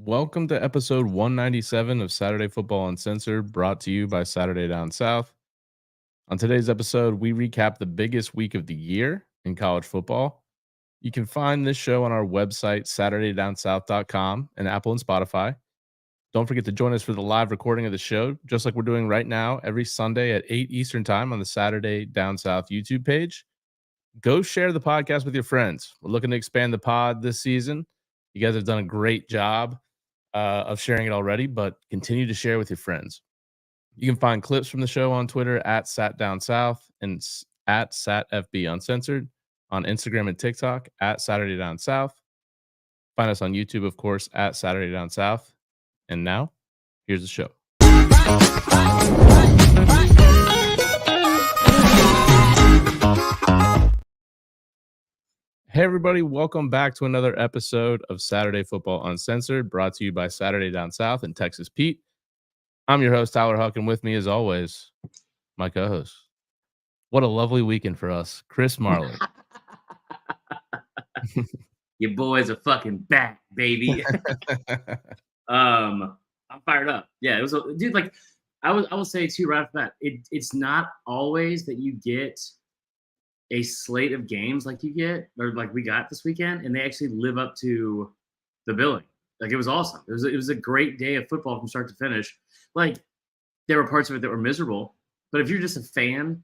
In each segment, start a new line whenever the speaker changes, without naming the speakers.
Welcome to episode 197 of Saturday Football Uncensored, brought to you by Saturday Down South. On today's episode, we recap the biggest week of the year in college football. You can find this show on our website, SaturdayDownSouth.com, and Apple and Spotify. Don't forget to join us for the live recording of the show, just like we're doing right now, every Sunday at 8 Eastern Time on the Saturday Down South YouTube page. Go share the podcast with your friends. We're looking to expand the pod this season. You guys have done a great job of sharing it already, but continue to share with your friends. You can find clips from the show on Twitter at SatDownSouth and at SatFB Uncensored, on Instagram and TikTok at Saturday Down South. Find us on YouTube, of course, at Saturday Down South. And now, here's the show. Hey, everybody. Welcome back to another episode of Saturday Football Uncensored, brought to you by Saturday Down South and Texas Pete. I'm your host, Tyler Huck, and with me, as always, my co-host. What a lovely weekend for us, Chris Marler.
Your boys are fucking back, baby. I'm fired up. Yeah, it was dude. Like I will say too right off the bat, it's not always that you get a slate of games like you get or like we got this weekend, and they actually live up to the billing. Like it was awesome. It was a great day of football from start to finish. Like there were parts of it that were miserable, but if you're just a fan,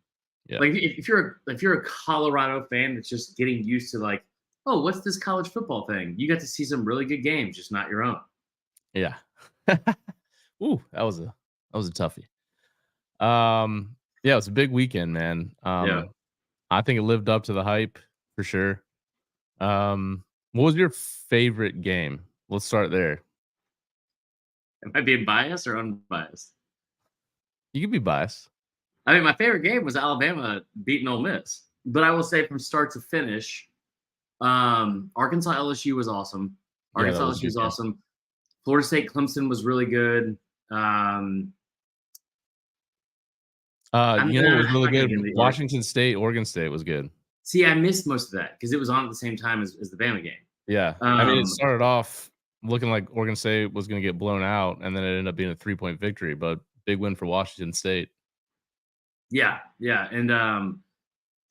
like if you're a Colorado fan that's just getting used to like, oh, what's this college football thing? You got to see some really good games, just not your own.
Yeah. Ooh, that was a toughie. Yeah, it was a big weekend, man. I think it lived up to the hype for sure. What was your favorite game? Let's start there.
Am I being biased or unbiased?
You could be biased.
I mean, my favorite game was Alabama beating Ole Miss. But I will say from start to finish, Arkansas LSU was awesome. Arkansas LSU was awesome. Florida State Clemson was really good.
It was really good. Washington State, Oregon State was good.
See, I missed most of that because it was on at the same time as the Bama game.
Yeah. I mean, it started off looking like Oregon State was going to get blown out, and then it ended up being a 3-point victory, but big win for Washington State.
Yeah. And I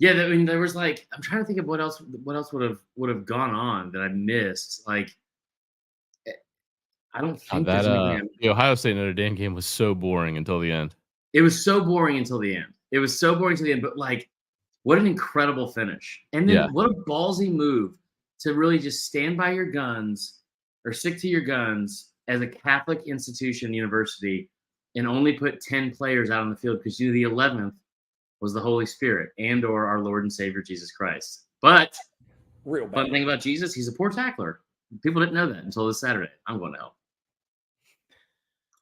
mean, there was like, I'm trying to think of what else would have gone on that I missed. Like, I don't think
the Ohio State Notre Dame game was so boring until the end.
It was so boring until the end. But like, what an incredible finish. And then what a ballsy move to really just stand by your guns or stick to your guns as a Catholic institution university and only put 10 players out on the field because the 11th was the Holy Spirit and or our Lord and Savior Jesus Christ. But fun thing about Jesus, he's a poor tackler. People didn't know that until this Saturday. I'm going to help.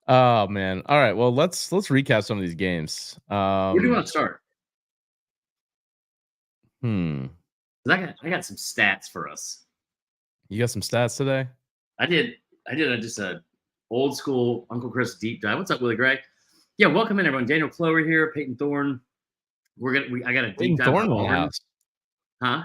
Oh man! All right, well let's recap some of these games.
Where do you want to start?
I
got some stats for us.
You got some stats today?
I did just a old school Uncle Chris deep dive. What's up, Willie Gray? Yeah, welcome in everyone. Daniel Clover here, Peyton Thorne. I got a deep dive.
Thorne in the house.
Huh?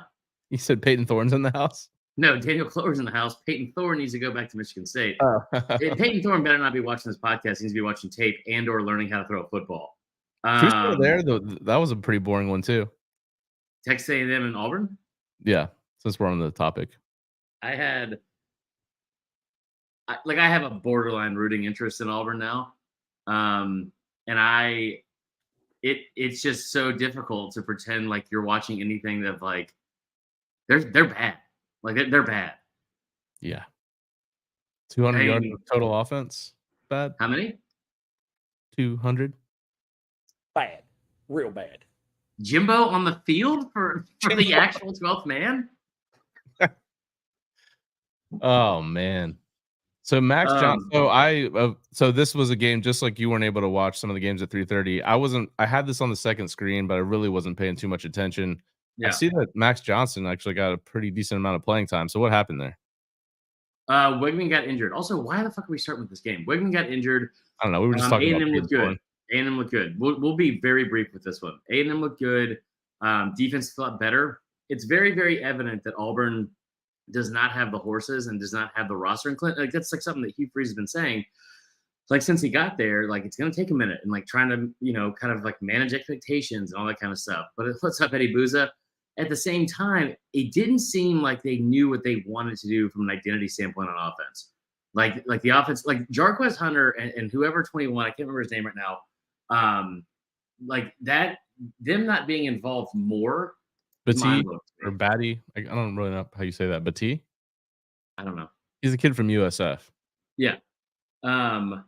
You said Peyton Thorne's in the house?
No, Daniel Clover's in the house. Peyton Thorne needs to go back to Michigan State.
Oh.
Peyton Thorne better not be watching this podcast. He needs to be watching tape and or learning how to throw a football.
Truth there, though, that was a pretty boring one too.
Texas A&M and Auburn?
Yeah, since we're on the topic.
I have a borderline rooting interest in Auburn now. And it's just so difficult to pretend like you're watching anything that like they're bad. Like they're bad.
Yeah. 200 yards of total offense. Bad.
How many?
200.
Bad. Real bad.
Jimbo on the field for the actual 12th man?
Oh man. So Max Johnson. So this was a game just like you weren't able to watch some of the games at 3:30. I had this on the second screen, but I really wasn't paying too much attention. Yeah. I see that Max Johnson actually got a pretty decent amount of playing time. So what happened there?
Wigman got injured. Also, why the fuck are we starting with this game? Wigman got injured.
I don't know. We were just talking about
A&M looked good. We'll be very brief with this one. A&M looked good. Defense felt better. It's very, very evident that Auburn does not have the horses and does not have the roster. And Clint, like that's like something that Hugh Freeze has been saying. Like since he got there, like it's gonna take a minute and like trying to, kind of like manage expectations and all that kind of stuff. But what's up, Eddie Booza? At the same time, it didn't seem like they knew what they wanted to do from an identity standpoint on offense. Like the offense, like Jarquez Hunter and whoever 21, I can't remember his name right now. Like that, them not being involved more.
Batty or Batty. I don't really know how you say that. Batty?
I don't know.
He's a kid from USF.
Yeah. But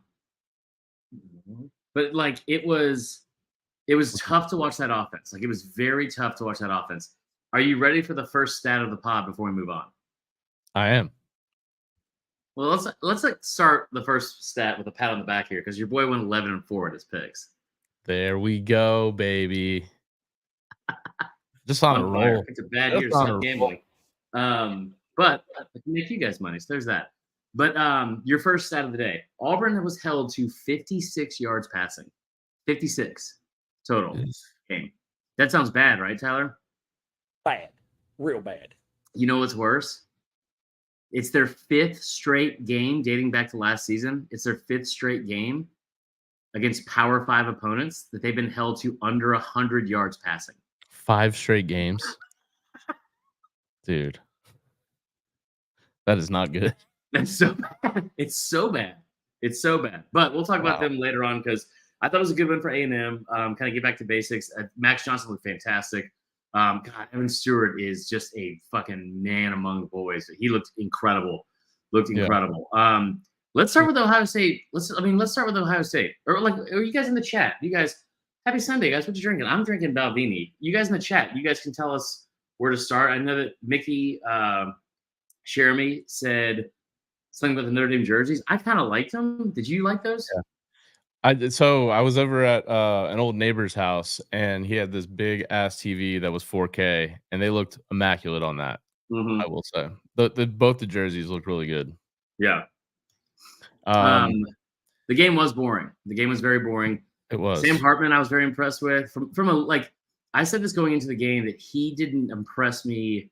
like it was tough to watch that offense. Like it was very tough to watch that offense. Are you ready for the first stat of the pod before we move on?
I am.
Well, let's like start the first stat with a pat on the back here because your boy went 11-4 at his picks.
There we go, baby. Just on a roll.
It's a bad year to start gambling. But I can make you guys money, so there's that. But your first stat of the day. Auburn was held to 56 yards passing. 56 total game. That sounds bad, right, Tyler?
Bad. Real bad.
You know what's worse? It's their 5th straight game dating back to last season. It's their 5th straight game against Power 5 opponents that they've been held to under 100 yards passing.
5 straight games? Dude. That is not good.
That's so bad. It's so bad. It's so bad. But we'll talk about them later on because I thought it was a good win for A&M. Kind of get back to basics. Max Johnson looked fantastic. God, Evan Stewart is just a fucking man among the boys. He looked incredible. Let's start with Ohio State. Let's start with Ohio State. Or you guys in the chat? You guys, happy Sunday, guys. What you drinking? I'm drinking Balvenie. You guys in the chat, you guys can tell us where to start. I know that Mickey Jeremy said something about the Notre Dame jerseys. I kind of liked them. Did you like those?
Yeah. So I was over at an old neighbor's house, and he had this big ass TV that was 4K, and they looked immaculate on that.
Mm-hmm.
I will say both the jerseys looked really good.
Yeah. The game was boring. The game was very boring.
It was.
Sam Hartman, I was very impressed with. I said this going into the game that he didn't impress me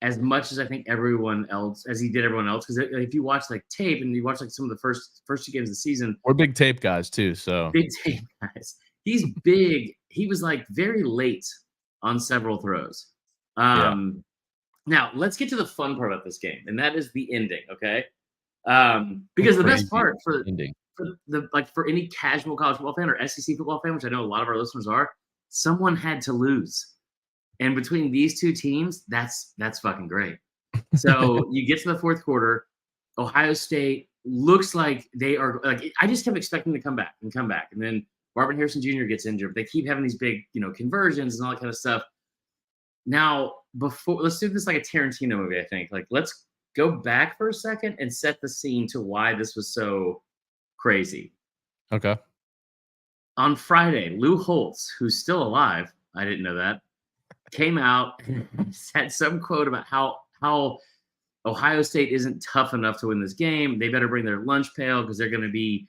as much as I think everyone else, as he did everyone else. Because if you watch like tape and you watch like some of the first 2 games of the season,
we're big tape guys too. So
big tape guys. He's big. He was like very late on several throws. Now let's get to the fun part about this game, and that is the ending. Okay, because the best part for any casual college football fan or SEC football fan, which I know a lot of our listeners are, someone had to lose. And between these two teams, that's fucking great. So you get to the fourth quarter, Ohio State looks like they are like I just kept expecting to come back. And then Marvin Harrison Jr. gets injured. But they keep having these big, conversions and all that kind of stuff. Now, let's do this like a Tarantino movie, I think. Like, let's go back for a second and set the scene to why this was so crazy.
Okay.
On Friday, Lou Holtz, who's still alive, I didn't know that, came out and said some quote about how Ohio State isn't tough enough to win this game. They better bring their lunch pail because they're going to be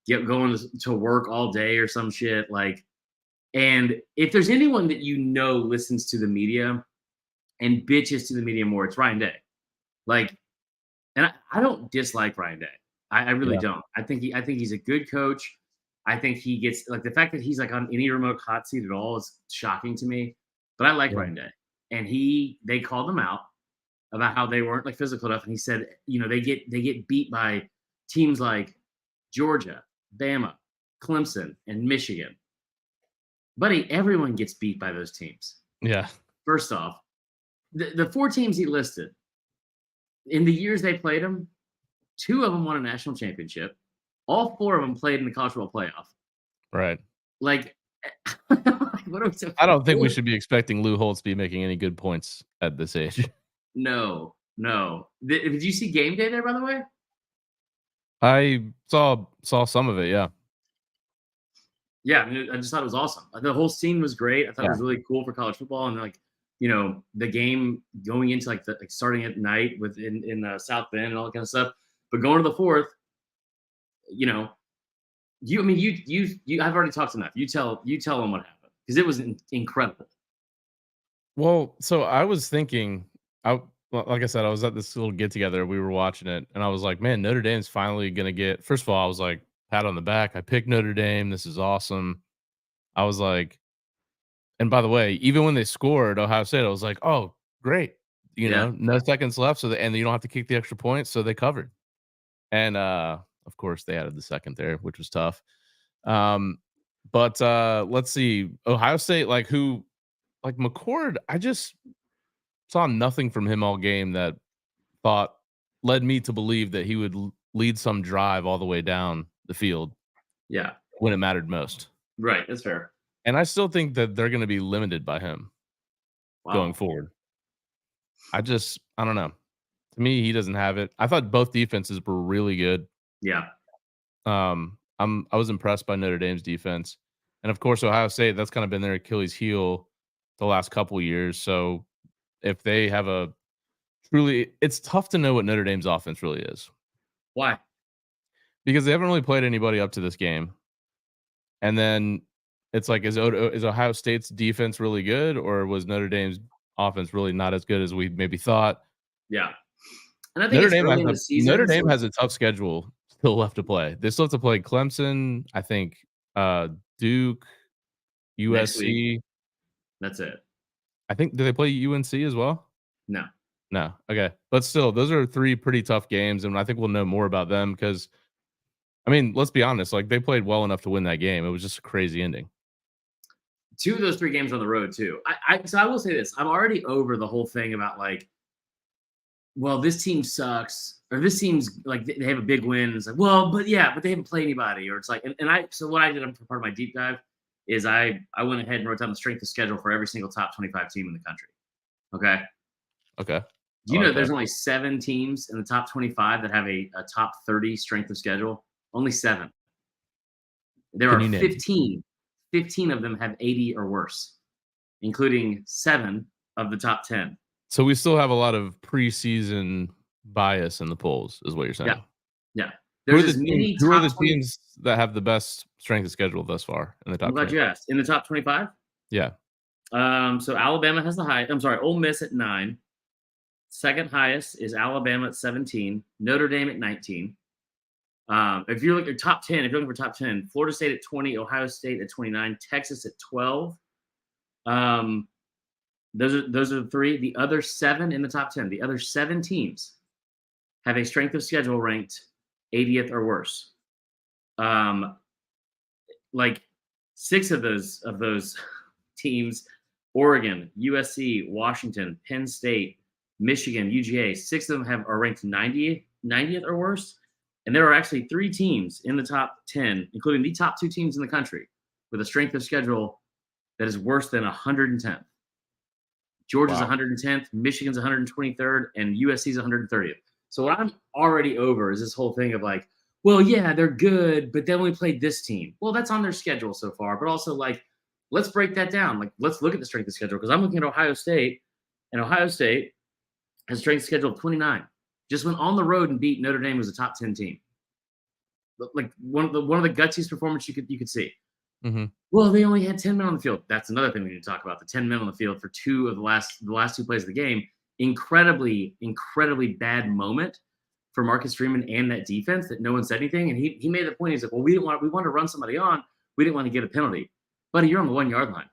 going to work all day or some shit. And if there's anyone that listens to the media and bitches to the media more, it's Ryan Day. And I don't dislike Ryan Day. I really don't. I think he's a good coach. I think he gets the fact that he's on any remote hot seat at all is shocking to me. But I like Ryan Day, and they called him out about how they weren't physical enough, and he said, they get beat by teams like Georgia, Bama, Clemson, and Michigan. Buddy, everyone gets beat by those teams.
Yeah.
First off, the 4 teams he listed, in the years they played them, 2 of them won a national championship. All 4 of them played in the college football playoff.
Right.
What are we talking
I don't think we should be expecting Lou Holtz to be making any good points at this age.
No. Did you see game day there, by the way?
I saw some of it, yeah.
Yeah, I just thought it was awesome. The whole scene was great. I thought it was really cool for college football, and the game going into starting at night in South Bend and all that kind of stuff. But going to the fourth, I've already talked enough. You tell them what happened because it was incredible.
Well, so I was thinking, Well, like I said, I was at this little get together. We were watching it, and I was like, "Man, Notre Dame's finally gonna get." First of all, I was like, "Pat on the back! I picked Notre Dame. This is awesome." I was like, and by the way, even when they scored Ohio State, I was like, "Oh, great!"
Yeah.
No seconds left, and you don't have to kick the extra point, so they covered. And of course, they added the second there, which was tough. Um, but let's see, Ohio State, like McCord, I just saw nothing from him all game that thought led me to believe that he would lead some drive all the way down the field
Yeah.
when it mattered most.
Right. That's fair.
And I still think that they're going to be limited by him going
Wow.
forward. I don't know. To me, he doesn't have it. I thought both defenses were really good.
Yeah.
I was impressed by Notre Dame's defense, and of course, Ohio State. That's kind of been their Achilles heel the last couple years. So if they have a truly, it's tough to know what Notre Dame's offense really is
Why?
because they haven't really played anybody up to this game. And then it's like, is Ohio State's defense really good, or was Notre Dame's offense really not as good as we maybe thought?
Yeah. And I think it's early in the
Notre
season.
Dame
So
has a tough schedule still left to play. They still have to play Clemson, I think, Duke,
next week,
USC.
that's it.
I think, do they play UNC as well?
No.
No. Okay. But still, those are 3 pretty tough games, and I think we'll know more about them because, I mean, let's be honest, like, they played well enough to win that game. It was just a crazy ending.
2 of those 3 games on the road too. So I will say this. I'm already over the whole thing about like, well, this team sucks, or this team's like they have a big win. It's like, well, but they haven't played anybody, or it's like, so what I did for part of my deep dive is I went ahead and wrote down the strength of schedule for every single top 25 team in the country. Okay.
Okay.
Do you know there's only 7 teams in the top 25 that have a top 30 strength of schedule? Only 7. There
Can
are
you name
15. 15 of them have 80 or worse, including 7 of the top 10.
So we still have a lot of preseason bias in the polls, is what you're saying.
Yeah.
Who are
There's
the
as many
who are the
top 20.
teams that have the best strength of schedule thus far in the
I'm
top
glad
20?
you asked. In the top 25?
Yeah.
So Alabama has the highest. I'm sorry, Ole Miss at 9. Second highest is Alabama at 17. Notre Dame at 19. If you're looking at top 10, if you're looking for top 10, Florida State at 20, Ohio State at 29, Texas at 12. Those are the 3. The other 7 in the top 10, the other 7 teams have a strength of schedule ranked 80th or worse. Like 6 of those teams, Oregon, USC, Washington, Penn State, Michigan, UGA, 6 of them are ranked 90th or worse. And there are actually 3 teams in the top 10, including the top 2 teams in the country, with a strength of schedule that is worse than 110th. Georgia's 110th, Michigan's 123rd, and USC's 130th. So what I'm already over is this whole thing of like, well, yeah, they're good, but they only played this team. Well, that's on their schedule so far. But also, like, let's break that down. Like, let's look at the strength of schedule, because I'm looking at Ohio State, and Ohio State has a strength of schedule of 29. Just went on the road and beat Notre Dame, was a top 10 team. Like one of the gutsiest performances you could see.
Mm-hmm.
Well, they only had 10 men on the field. That's another thing we need to talk about. The 10 men on the field for 2 of the last 2 plays of the game. Incredibly bad moment for Marcus Freeman and that defense that no one said anything. And he made the point. He's like, well, we wanted to run somebody on. We didn't want to get a penalty. Buddy, you're on the 1-yard line.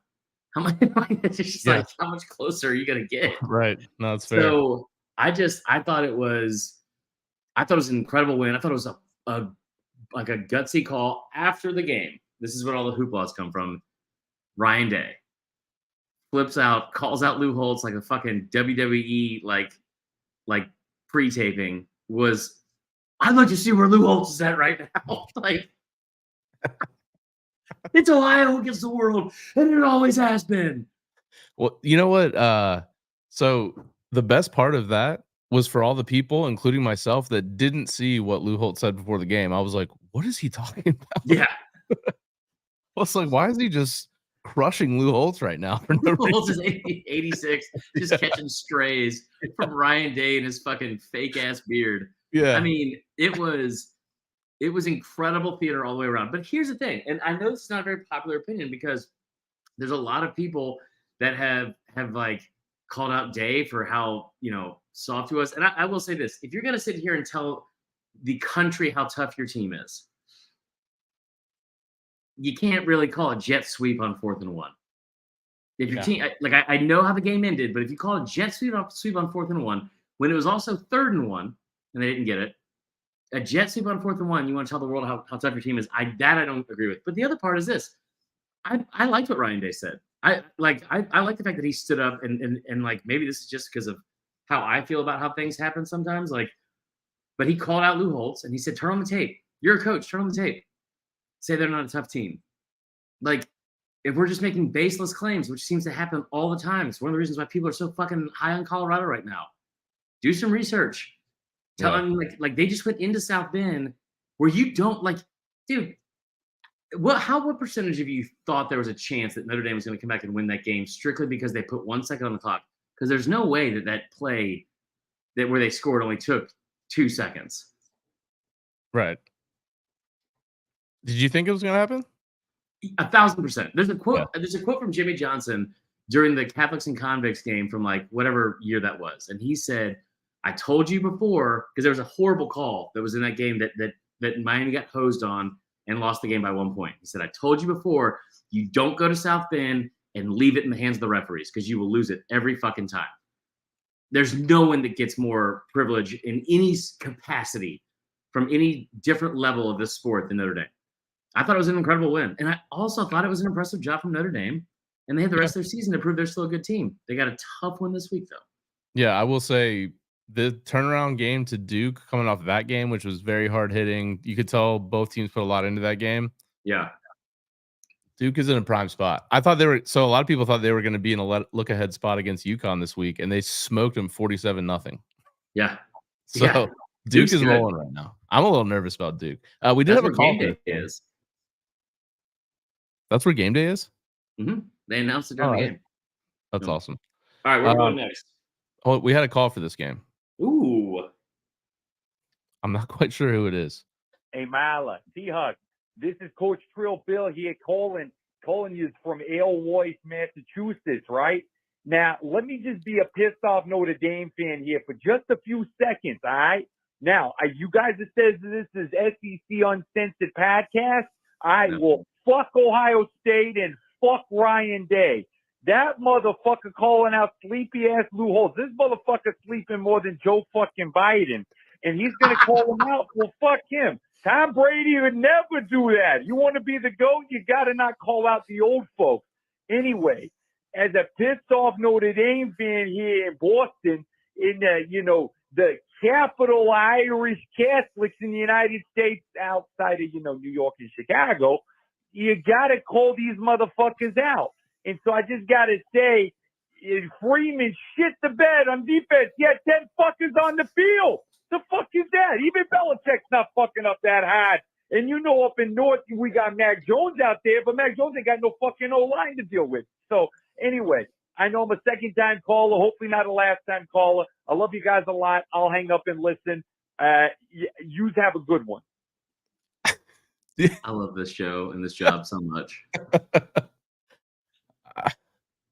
How much? It's just like, how much closer are you going to get?
Right. No, that's fair.
So I thought it was an incredible win. I thought it was a gutsy call after the game. This is where all the hooplas come from. Ryan Day flips out, calls out Lou Holtz like a fucking WWE like pre-taping. I'd like to see where Lou Holtz is at right now. Like, it's Ohio against the world, and it always has been.
Well, you know what? So the best part of that was for all the people, including myself, that didn't see what Lou Holtz said before the game. I was like, what is he talking about?
Yeah.
Well, it's like, why is he just crushing Lou Holtz right now? For no
Lou Holtz is
reason?
86, just catching strays from Ryan Day and his fucking fake ass beard.
Yeah.
I mean, it was incredible theater all the way around. But here's the thing, and I know this is not a very popular opinion, because there's a lot of people that have like called out Day for how, soft he was. And I will say this, if you're going to sit here and tell the country how tough your team is, you can't really call a jet sweep on 4th and 1. If your team, I know how the game ended, but if you call a jet sweep on 4th and 1, when it was also 3rd and 1, and they didn't get it, a jet sweep on 4th and 1, you want to tell the world how tough your team is. I don't agree with. But the other part is this. I liked what Ryan Day said. I like the fact that he stood up and like, maybe this is just because of how I feel about how things happen sometimes. Like, but he called out Lou Holtz and he said, turn on the tape. You're a coach, turn on the tape. Say they're not a tough team. Like, if we're just making baseless claims, which seems to happen all the time, it's one of the reasons why people are so fucking high on Colorado right now. Do some research. Tell them like they just went into South Bend where you don't like, dude. What percentage of you thought there was a chance that Notre Dame was going to come back and win that game strictly because they put 1 second on the clock? Because there's no way that play where they scored only took 2 seconds.
Right. Did you think it was going to happen?
1,000%. There's a quote. Yeah. There's a quote from Jimmy Johnson during the Catholics and Convicts game from like whatever year that was, and he said, "I told you before," because there was a horrible call that was in that game that Miami got hosed on and lost the game by 1 point. He said, "I told you before, you don't go to South Bend and leave it in the hands of the referees because you will lose it every fucking time." There's no one that gets more privilege in any capacity from any different level of this sport than Notre Dame. I thought it was an incredible win. And I also thought it was an impressive job from Notre Dame. And they had the rest of their season to prove they're still a good team. They got a tough one this week, though.
Yeah, I will say the turnaround game to Duke coming off that game, which was very hard hitting. You could tell both teams put a lot into that game.
Yeah.
Duke is in a prime spot. I thought a lot of people thought they were going to be in a look ahead spot against UConn this week, and they smoked them 47-0.
Yeah.
So Duke is rolling right now. I'm a little nervous about Duke. We did have a call. That's where game day is?
Mm-hmm. They announced it during the game.
That's awesome.
All right, where are we going next?
Oh, we had a call for this game.
Ooh.
I'm not quite sure who it is.
Hey, Marler, T Huck. This is Coach Trill Bill here calling you from Alewife, Massachusetts, right? Now, let me just be a pissed off Notre Dame fan here for just a few seconds, all right? Now, you guys that says this is SEC Uncensored podcast, I will fuck Ohio State and fuck Ryan Day. That motherfucker calling out sleepy-ass Lou Holtz. This motherfucker sleeping more than Joe fucking Biden. And he's going to call him out. Well, fuck him. Tom Brady would never do that. You want to be the GOAT, you got to not call out the old folks. Anyway, as a pissed-off Notre Dame fan here in Boston, in the capital Irish Catholics in the United States outside of, New York and Chicago, you got to call these motherfuckers out. And so I just got to say, Freeman shit the bed on defense. He had 10 fuckers on the field. The fuck is that? Even Belichick's not fucking up that hard. And up in North, we got Mac Jones out there, but Mac Jones ain't got no fucking O-line to deal with. So anyway, I know I'm a second-time caller, hopefully not a last-time caller. I love you guys a lot. I'll hang up and listen. You have a good one.
I love this show and this job so much.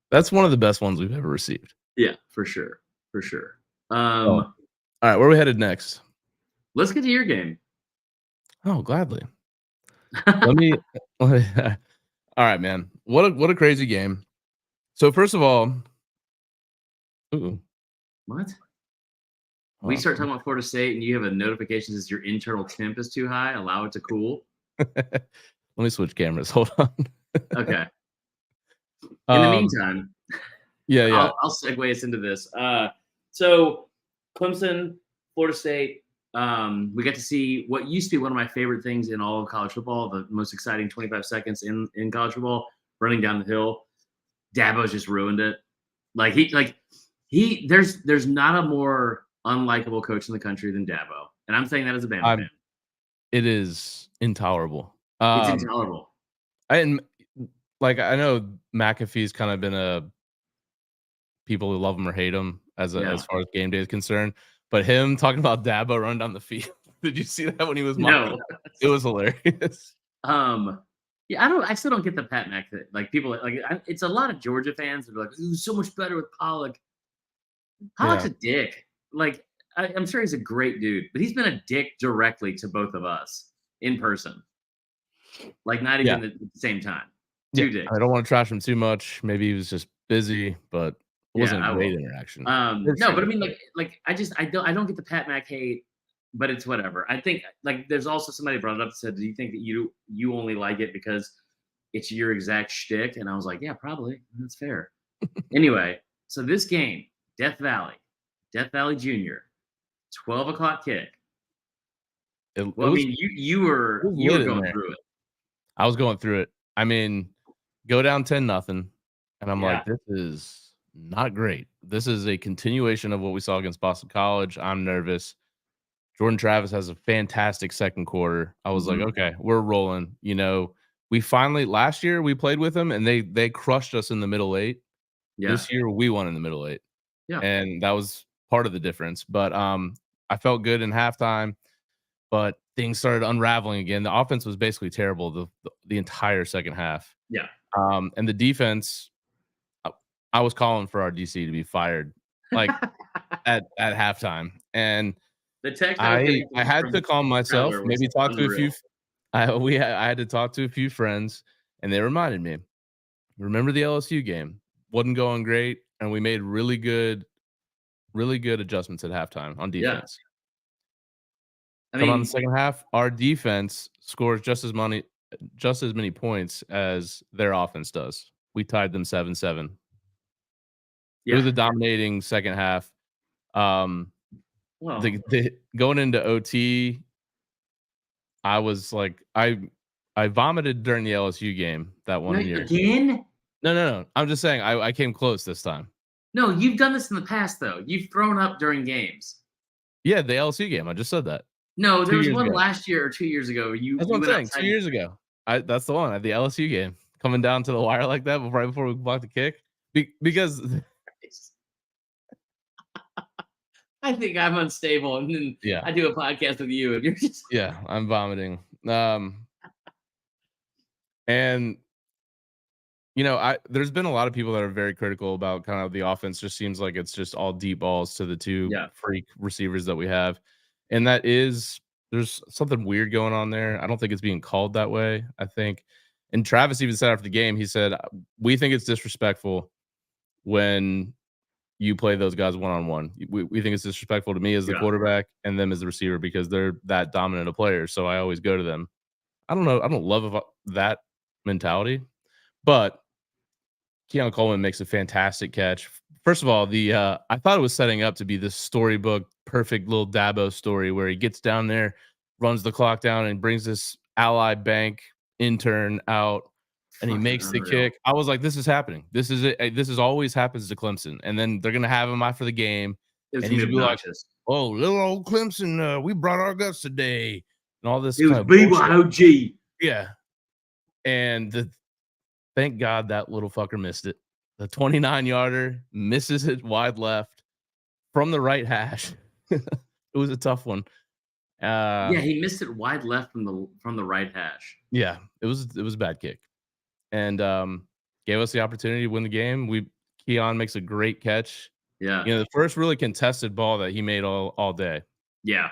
That's one of the best ones we've ever received.
Yeah, for sure. For sure.
All right, where are we headed next?
Let's get to your game.
Oh, gladly. All right, man. What a crazy game. So first of all,
what? We start talking about Florida State and you have a notification that says your internal temp is too high. Allow it to cool.
Let me switch cameras. Hold on.
Okay. In the meantime,
yeah,
I'll segue us into this. So Clemson, Florida State, we got to see what used to be one of my favorite things in all of college football, the most exciting 25 seconds in college football, running down the hill. Dabo's just ruined it. There's not a more unlikable coach in the country than Dabo. And I'm saying that as a Bama fan.
It is intolerable.
It's intolerable.
I know McAfee's kind of been people who love him or hate him as far as game day is concerned. But him talking about Dabo running down the field. Did you see that when he was mocking? No. It was hilarious.
Yeah, I still don't get the Pat Mac thing. Like people it's a lot of Georgia fans that are like, "Ooh, so much better with Pollock." Pollock's a dick. Like, I'm sure he's a great dude, but he's been a dick directly to both of us in person. Like, not
Yeah.
even at the same time.
Yeah.
Two dicks.
I don't want to trash him too much. Maybe he was just busy, but it wasn't
Yeah,
a
I
great
will.
interaction.
No, but I mean, I don't get the Pat Mac hate, but it's whatever. I think like there's also somebody brought it up and said, "Do you think that you only like it because it's your exact shtick?" And I was like, "Yeah, probably. That's fair." Anyway, so this game, Death Valley Junior, 12 o'clock kick. Well, I mean, you were
in
going
there.
through it.
I was going through it. I mean, go down 10-0, and I'm
Yeah.
like, this is not great. This is a continuation of what we saw against Boston College. I'm nervous. Jordan Travis has a fantastic second quarter. I was like,
Mhm.
okay, we're rolling. You know, we finally last year we played with them and they crushed us in the middle eight.
Yeah,
This year we won in the middle eight.
yeah,
And that was part of the difference. But I felt good in halftime, but things started unraveling again. The offense was basically terrible the entire second half.
yeah.
And the defense, I, I was calling for our DC to be fired like at halftime. And
The text I was
I
getting
had
from
to calm myself,
Tyler was
maybe talk to a few
unreal.
I had to talk to a few friends, and they reminded me, "Remember the LSU game? Wasn't going great, and we made really good adjustments at halftime on
Yeah,
defense.
I
Come on the
mean,
second half, our defense scores just as many points as their offense does. We tied them 7-7. It
yeah.
was a dominating second half. Um,
Well,
the going into OT, I was like, I vomited during the LSU game that
no,
one year.
again?
No. I'm just saying I came close this time.
No, you've done this in the past though. You've thrown up during games.
Yeah, the LSU game. I just said that
No, there
2
was
years
one
ago.
last year or 2 years ago.
That's what
You
I'm
went
saying. 2
outside.
years ago. That's the one at the LSU game, coming down to the wire like that right before we blocked the kick. Because
I think I'm unstable, and then
yeah,
I do a podcast with you, and you're just
yeah, I'm vomiting. And you know, there's been a lot of people that are very critical about kind of the offense. Just seems like it's just all deep balls to the two
yeah,
freak receivers that we have, and there's something weird going on there. I don't think it's being called that way. I think, and Travis even said after the game, he said, "We think it's disrespectful when you play those guys one on one. We think it's disrespectful to me as the
yeah.
quarterback and them as the receiver because they're that dominant of players. So I always go to them. I don't know. I don't love that mentality, but Keon Coleman makes a fantastic catch. First of all, I thought it was setting up to be this storybook, perfect little Dabo story where he gets down there, runs the clock down, and brings this Ally Bank intern out, and he
Fucking
makes the
unreal.
kick. I was like, this is happening. This is it. This is always happens to Clemson, and then they're gonna have him after the game,
It was
and
gonna
he's
be
gonna be like,
obnoxious.
"Oh, little old Clemson, we brought our guts today," and all this
It was
kind of bullshit.
BYOG.
Yeah, and thank God that little fucker missed it. The 29-yarder misses it wide left from the right hash. It was a tough one.
Yeah, he missed it wide left from the right hash.
Yeah, it was a bad kick. And gave us the opportunity to win the game. Keon makes a great catch.
Yeah,
You know, the first really contested ball that he made all day.
yeah.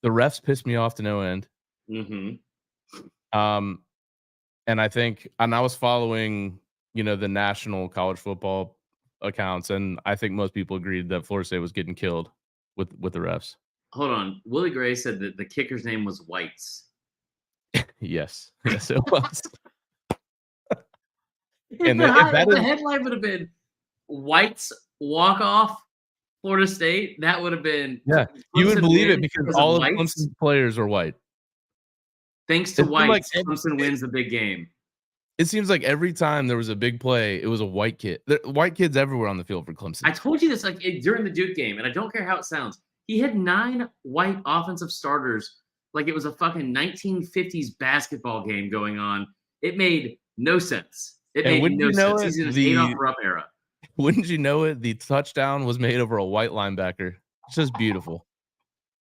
The refs pissed me off to no end.
Mm-hmm.
Um, and I was following, you know, the national college football accounts, and I think most people agreed that Florida State was getting killed with the refs.
Hold on. Willie Gray said that the kicker's name was Whites.
Yes, yes, it was.
If
And
if the headline would have been Whites walk off Florida State, that would have been
yeah, you would
Clemson
believe it
wins
because
of
all of
Whites.
Clemson's players are white.
Thanks to
It seemed like
Whites, Clemson wins the big game.
It seems like every time there was a big play, it was a white kid. White kids everywhere on the field for Clemson.
I told you this during the Duke game, and I don't care how it sounds. He had 9 white offensive starters, like it was a fucking 1950s basketball game going on. It made no sense. It
And
made
wouldn't
no
you know
sense.
it,
He's in his Adolph Rupp era.
wouldn't you know it, the touchdown was made over a white linebacker. It's just beautiful.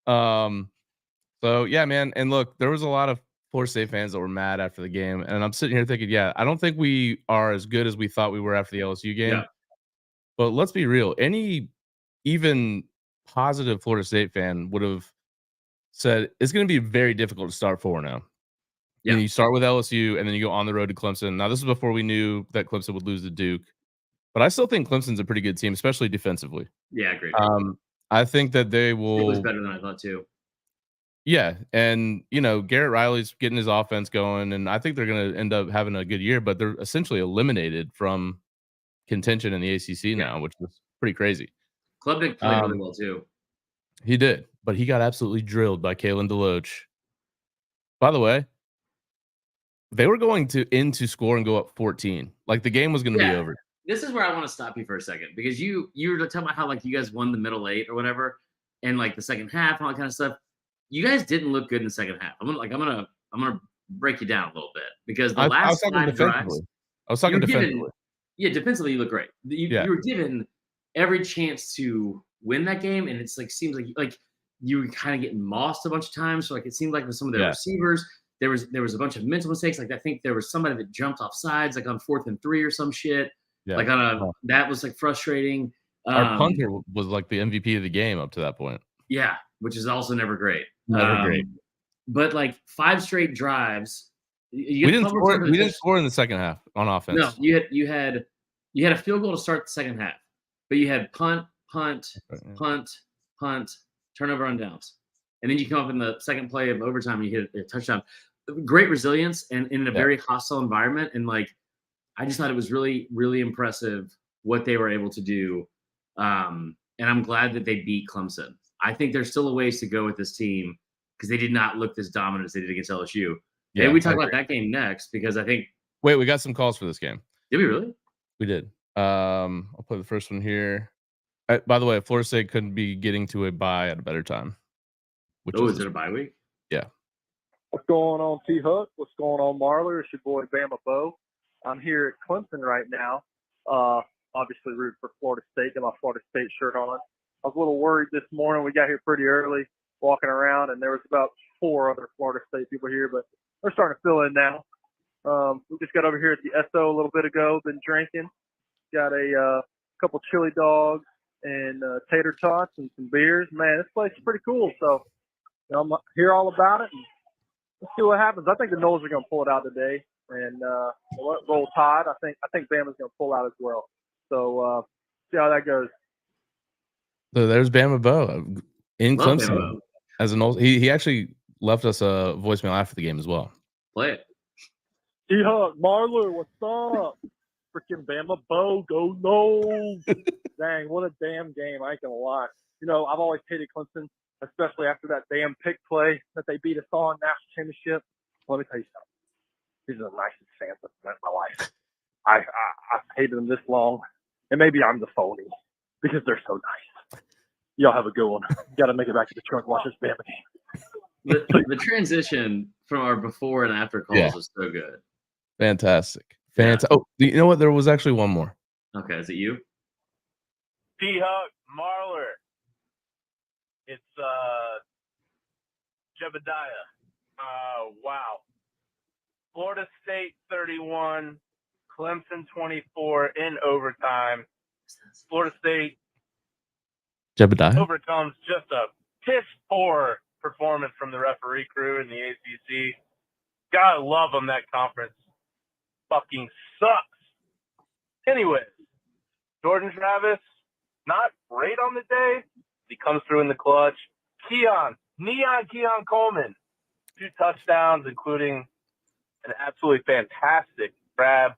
So yeah, man. And look, there was a lot of Florida State fans that were mad after the game, and I'm sitting here thinking, yeah, I don't think we are as good as we thought we were after the LSU game.
Yeah.
But let's be real. even positive Florida State fan would have said it's going to be very difficult to start 4-0.
Yeah.
You start with LSU, and then you go on the road to Clemson. Now, this is before we knew that Clemson would lose to Duke, but I still think Clemson's a pretty good team, especially defensively.
Yeah, agreed.
I think that they
It was
will.
better than I thought too.
Yeah, and Garrett Riley's getting his offense going, and I think they're going to end up having a good year. But they're essentially eliminated from contention in the ACC now, which is pretty crazy.
Klubnik played really well too.
He did, but he got absolutely drilled by Kalen DeLoach. By the way, they were going to score and go up 14. Like the game was going to be over.
This is where I want to stop you for a second because you were talking about how like you guys won the middle 8 or whatever, and like the second half and all that kind of stuff. You guys didn't look good in the second half. I'm gonna break you down a little bit because the last 5 drives.
I was talking defensively.
Defensively you look great. You were given every chance to win that game, and it's like seems like you were kind of getting mossed a bunch of times. So like it seemed like with some of their receivers, there was a bunch of mental mistakes. Like I think there was somebody that jumped off sides, like on 4th and 3 or some shit.
Yeah.
Like that was like frustrating.
Our punter was like the MVP of the game up to that point.
Yeah, which is also never great.
Never great.
But like 5 straight drives.
We didn't score in the second half on offense.
No, you had a field goal to start the second half, but you had punt, turnover on downs, and then you come up in the second play of overtime and you hit a touchdown. Great resilience and in a very hostile environment, and like I just thought it was really, really impressive what they were able to do. And I'm glad that they beat Clemson. I think there's still a ways to go with this team because they did not look this dominant as they did against LSU. Yeah, and we talk about that game next because I think.
Wait, we got some calls for this game.
Did we really?
We did. I'll play the first one here. By the way, Florida State couldn't be getting to a bye at a better time.
Is it a bye week?
Yeah.
What's going on, T Huck? What's going on, Marler? It's your boy Bama Bo. I'm here at Clemson right now. Obviously rooting for Florida State. Got my Florida State shirt on. I was a little worried this morning. We got here pretty early, walking around, and there was about 4 other Florida State people here, but they're starting to fill in now. We just got over here at the SO a little bit ago, been drinking. Got a couple chili dogs and tater tots and some beers. Man, this place is pretty cool. So I'm hear all about it. And let's see what happens. I think the Noles are going to pull it out today, and roll Tide. I think Bama's going to pull out as well. So see how that goes.
So there's Bama Bo in Clemson as an old. He actually left us a voicemail after the game as well.
Play it.
T Huck, Marler, what's up? Freaking Bama Bo, go Noles! Dang, what a damn game! I ain't gonna lie. I've always hated Clemson, especially after that damn pick play that they beat us on national championship. Let me tell you something. These are the nicest fans I've met in my life. I've hated them this long, and maybe I'm the phony because they're so nice. Y'all have a good one. Got to make it back to the truck. Watch this Bama game.
The transition from our before and after calls was so good.
Fantastic. Oh, you know what? There was actually one more.
Okay, is it you?
T Huck, Marler. It's Jebediah. Wow. Florida State 31, Clemson 24 in overtime. Florida State
Jebediah
overcomes just a piss poor performance from the referee crew in the ACC. Gotta love them. That conference fucking sucks. Anyways, Jordan Travis, not great on the day. He comes through in the clutch. Keon Coleman, 2 touchdowns, including an absolutely fantastic grab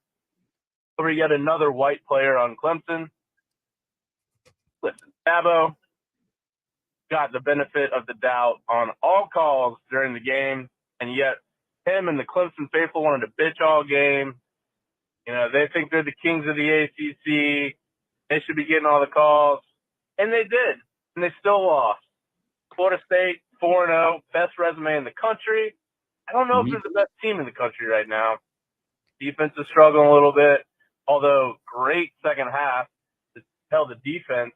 over yet another white player on Clemson. Listen, Dabo got the benefit of the doubt on all calls during the game, and yet him and the Clemson faithful wanted to bitch all game. They think they're the kings of the ACC. They should be getting all the calls. And they did. And they still lost. Florida State, 4-0, best resume in the country. I don't know if they're the best team in the country right now. Defense is struggling a little bit, although great second half to tell the defense.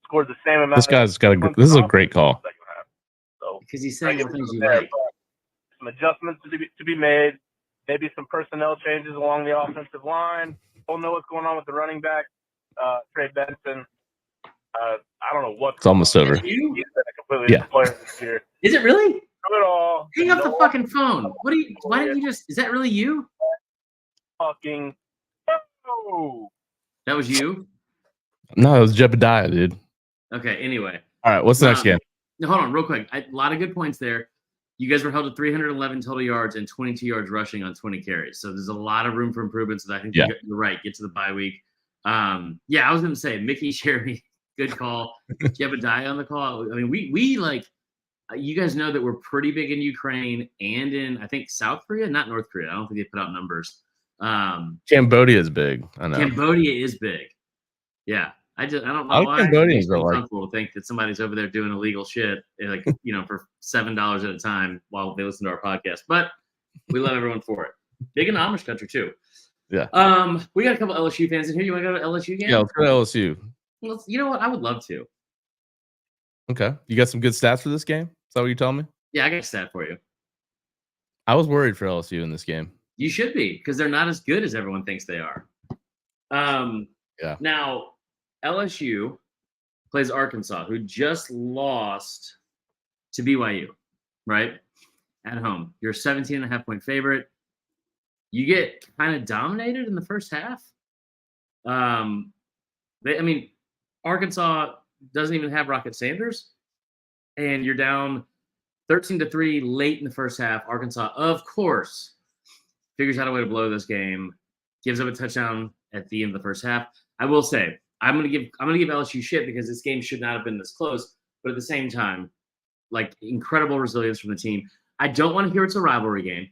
Scored the same amount.
This guy's got this is a great call.
So, because he's saying the things you like.
Some adjustments to be made. Maybe some personnel changes along the offensive line. Don't know what's going on with the running back, Trey Benson. I don't know what.
It's almost over.
That's you?
He's been a completely different player this year.
Is it really?
Good all.
Hang up the
No
fucking phone. What are you? Why didn't you just? Is that really you?
fucking. Oh.
That was you.
No, it was Jebediah, dude.
Okay. Anyway.
All right, what's the next game?
No, hold on, real quick. A lot of good points there. You guys were held to 311 total yards and 22 yards rushing on 20 carries. So there's a lot of room for improvement. So I think you're right. Get to the bye week. Yeah, I was going to say Mickey, Jeremy, good call. Jebediah on the call. I mean, we like. You guys know that we're pretty big in Ukraine and in, I think, South Korea, not North Korea. I don't think they put out numbers.
Cambodia is big. I know.
Cambodia is big. Yeah. I don't know why.
Cambodians
It makes me
are like,
uncomfortable to think that somebody's over there doing illegal shit, like, for $7 at a time while they listen to our podcast. But we love everyone for it. Big in Amish country, too.
Yeah.
We got a couple LSU fans in here. You want to go to LSU game?
yeah, let's go to LSU.
Well, you know what? I would love to.
Okay. You got some good stats for this game? Is that what you're telling me?
Yeah, I got a stat for you.
I was worried for LSU in this game.
You should be, because they're not as good as everyone thinks they are.
Yeah.
Now, LSU plays Arkansas, who just lost to BYU, right? At home. You're a 17.5-point favorite. You get kind of dominated in the first half. Arkansas doesn't even have Rocket Sanders, and you're down 13-3 late in the first half. Arkansas, of course, figures out a way to blow this game, gives up a touchdown at the end of the first half. I will say, I'm gonna give LSU shit because this game should not have been this close, but at the same time, like, incredible resilience from the team. I don't want to hear it's a rivalry game.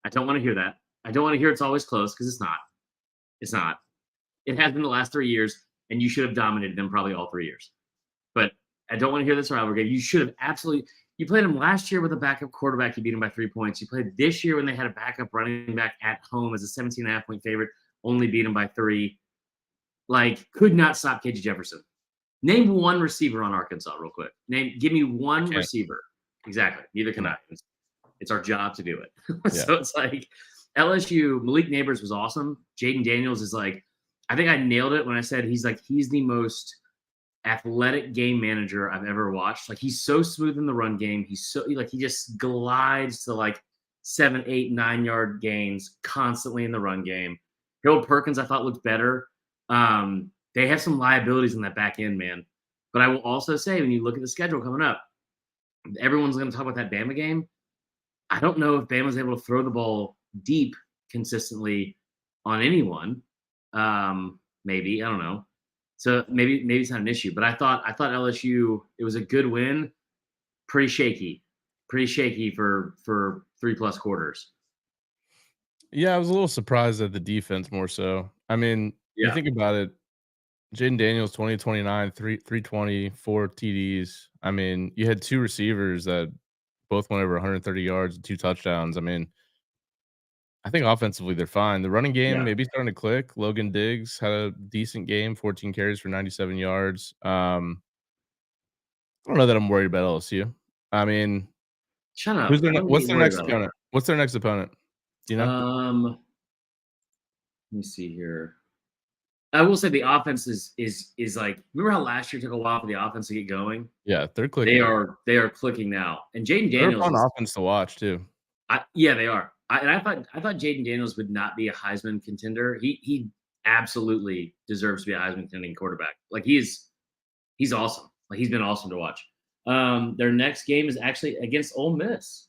I don't want to hear that. I don't want to hear it's always close, because it's not. It's not. It has been the last 3 years, and you should have dominated them probably all 3 years. But I don't want to hear this rivalry game. You should have absolutely. You played them last year with a backup quarterback. You beat them by 3 points. You played this year when they had a backup running back at home as a 17.5-point favorite. Only beat them by 3. Like, could not stop KJ Jefferson. Name one receiver on Arkansas real quick. Give me one receiver. Exactly. Neither can I. It's our job to do it.
Yeah.
So it's like LSU, Malik Neighbors was awesome. Jaden Daniels is like, I think I nailed it when I said he's the most athletic game manager I've ever watched. Like, he's so smooth in the run game. He's so, like, he just glides to like 7, 8, 9 yard gains constantly in the run game. Harold Perkins, I thought, looked better. They have some liabilities in that back end, man. But I will also say, when you look at the schedule coming up, everyone's going to talk about that Bama game. I don't know if Bama's able to throw the ball deep consistently on anyone. Maybe, I don't know. So maybe it's not an issue. But I thought LSU, it was a good win. Pretty shaky for 3+ quarters.
Yeah, I was a little surprised at the defense more so. I mean, you think about it, Jaden Daniels, 20-29, 320, 4 TDs. I mean, you had 2 receivers that both went over 130 yards and 2 touchdowns. I mean, I think offensively they're fine. The running game maybe starting to click. Logan Diggs had a decent game, 14 carries for 97 yards. I don't know that I'm worried about LSU. I mean,
shut up.
What's their next opponent? What's their next opponent? Do you know?
Let me see here. I will say the offense is like, remember how last year took a while for the offense to get going?
Yeah, they're clicking.
They are clicking now. And Jaden Daniels,
they're a fun offense to watch too.
Yeah, they are. I thought Jaden Daniels would not be a Heisman contender. He absolutely deserves to be a Heisman contending quarterback. Like, he's awesome. Like, he's been awesome to watch. Their next game is actually against Ole Miss.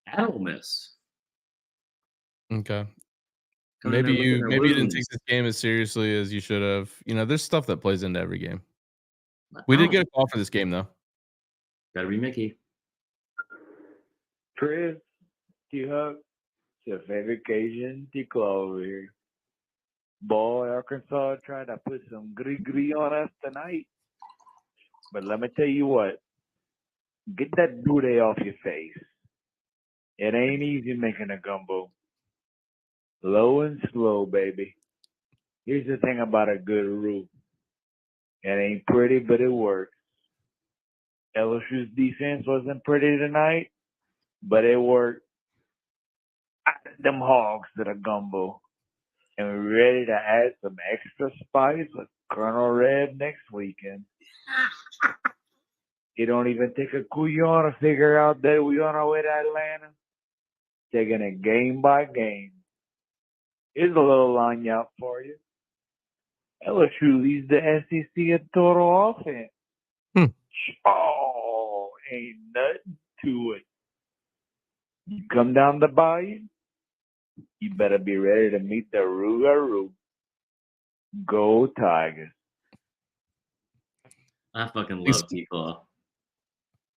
At Ole Miss.
Okay. Maybe you didn't take this game as seriously as you should have. You know, there's stuff that plays into every game. We did get a call for this game, though.
Gotta be Mickey.
Chris, T Huck, it's your favorite Cajun Tico over here. Boy, Arkansas trying to put some gris on us tonight. But let me tell you what. Get that booty off your face. It ain't easy making a gumbo. Low and slow, baby. Here's the thing about a good roux. It ain't pretty, but it works. LSU's defense wasn't pretty tonight, but it worked. Add them hogs to the gumbo. And we're ready to add some extra spice with Colonel Red next weekend. You don't even take a couillon to figure out that we're on our way to Atlanta. Taking it game by game. Here's a little line out for you. LSU leads the SEC in total offense. Oh, ain't nothing to it. You come down the bayou, you better be ready to meet the Rougarou. Go Tigers.
I fucking love T-Claw.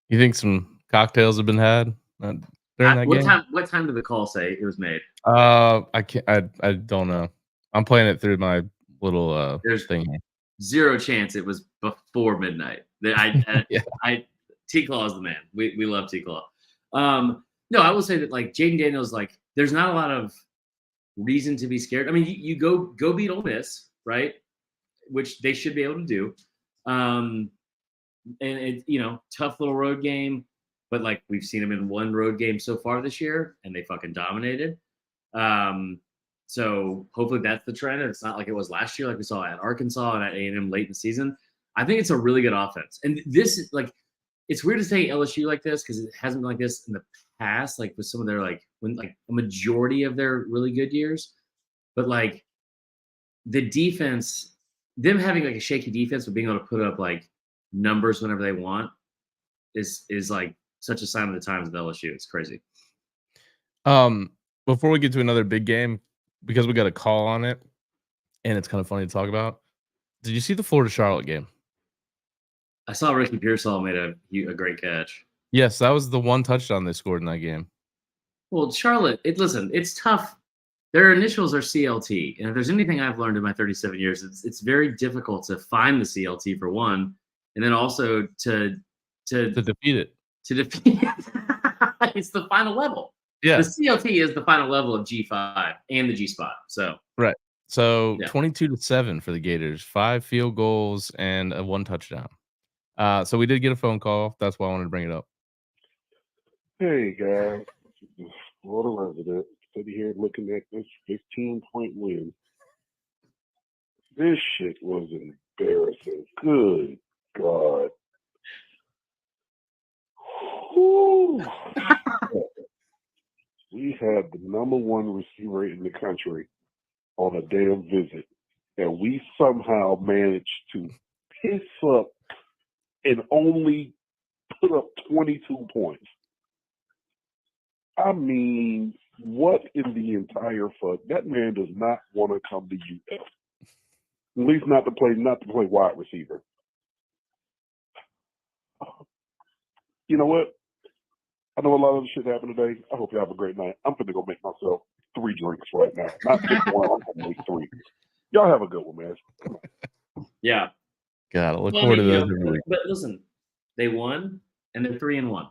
You think some cocktails have been had during that game?
What time did the call say it was made?
I can't. I don't know. I'm playing it through my little
There's
thing here.
zero chance it was before midnight. T-Claw is the man. We love T-Claw. No, I will say that like Jaden Daniels, like there's not a lot of reason to be scared. I mean, you go beat Ole Miss, right? Which they should be able to do. And it, tough little road game, but like we've seen them in one road game so far this year, and they fucking dominated. So hopefully that's the trend. It's not like it was last year, like we saw at Arkansas and at A&M late in the season. I think it's a really good offense, and this is like, it's weird to say LSU like this because it hasn't been like this in the past, like with some of their like a majority of their really good years, but like the defense, them having like a shaky defense but being able to put up like numbers whenever they want is like such a sign of the times of LSU. It's crazy.
Before we get to another big game, because we got a call on it, and it's kind of funny to talk about. Did you see the Florida Charlotte game?
I saw Ricky Pearsall made a great catch.
Yes, that was the one touchdown they scored in that game.
Well, Charlotte, listen, it's tough. Their initials are CLT, and if there's anything I've learned in my 37 years, it's very difficult to find the CLT for one, and then also to
defeat it.
To defeat it. It's the final level.
Yeah,
the CLT is the final level of G5 and the G spot. So
right. So
yeah.
22-7 for the Gators, 5 field goals and a 1 touchdown. So we did get a phone call. That's why I wanted to bring it up.
Hey guys, Florida resident, sitting here looking at this 15-point win. This shit was embarrassing. Good God. Whew. We had the number 1 receiver in the country on a damn visit, and we somehow managed to piss up and only put up 22 points. I mean, what in the entire fuck? That man does not want to come to UF. At least not to play wide receiver. You know what? I know a lot of shit happened today. I hope you have a great night. I'm going to go make myself 3 drinks right now. Not just one, I'm going to make 3. Y'all have a good one, man.
Yeah.
God, I look forward to those every week.
But listen, they won, and they're 3-1.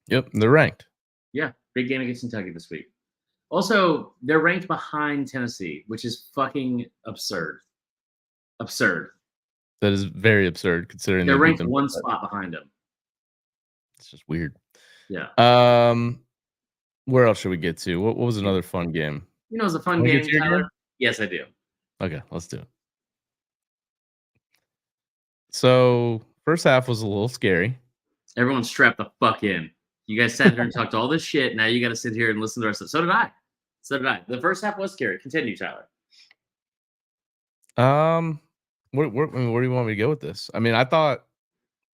Yep, they're ranked.
Yeah, big game against Kentucky this week. Also, they're ranked behind Tennessee, which is fucking absurd. Absurd.
That is very absurd considering
they're ranked 1 spot behind them.
It's just weird.
Yeah.
Where else should we get to? What was another fun game?
You know, it was a fun game, Tyler. Yes, I do.
Okay, let's do it. So, first half was a little scary.
Everyone strapped the fuck in. You guys sat here and talked all this shit. Now you got to sit here and listen to the rest of it. So did I. The first half was scary. Continue, Tyler.
Where do you want me to go with this? I mean, I thought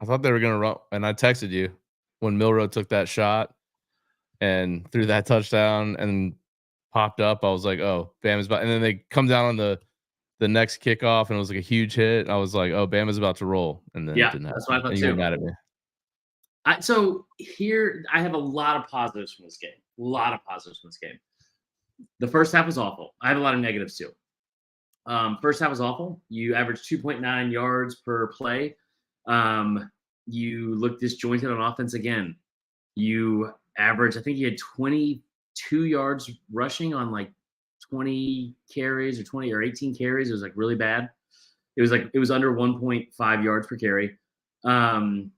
they were gonna run, and I texted you when Milroe took that shot and threw that touchdown and popped up. I was like, oh, Bama's about, and then they come down on the next kickoff, and it was like a huge hit. I was like, oh, Bama's about to roll, and then
yeah,
it didn't happen.
That's what I thought
and
too.
You got mad at me.
So here I have a lot of positives from this game. The first half was awful. I have a lot of negatives too. First half was awful. You averaged 2.9 yards per play. You looked disjointed on offense again. You averaged, I think you had 22 yards rushing on like 20 carries or 20 or 18 carries. It was like really bad. It was under 1.5 yards per carry.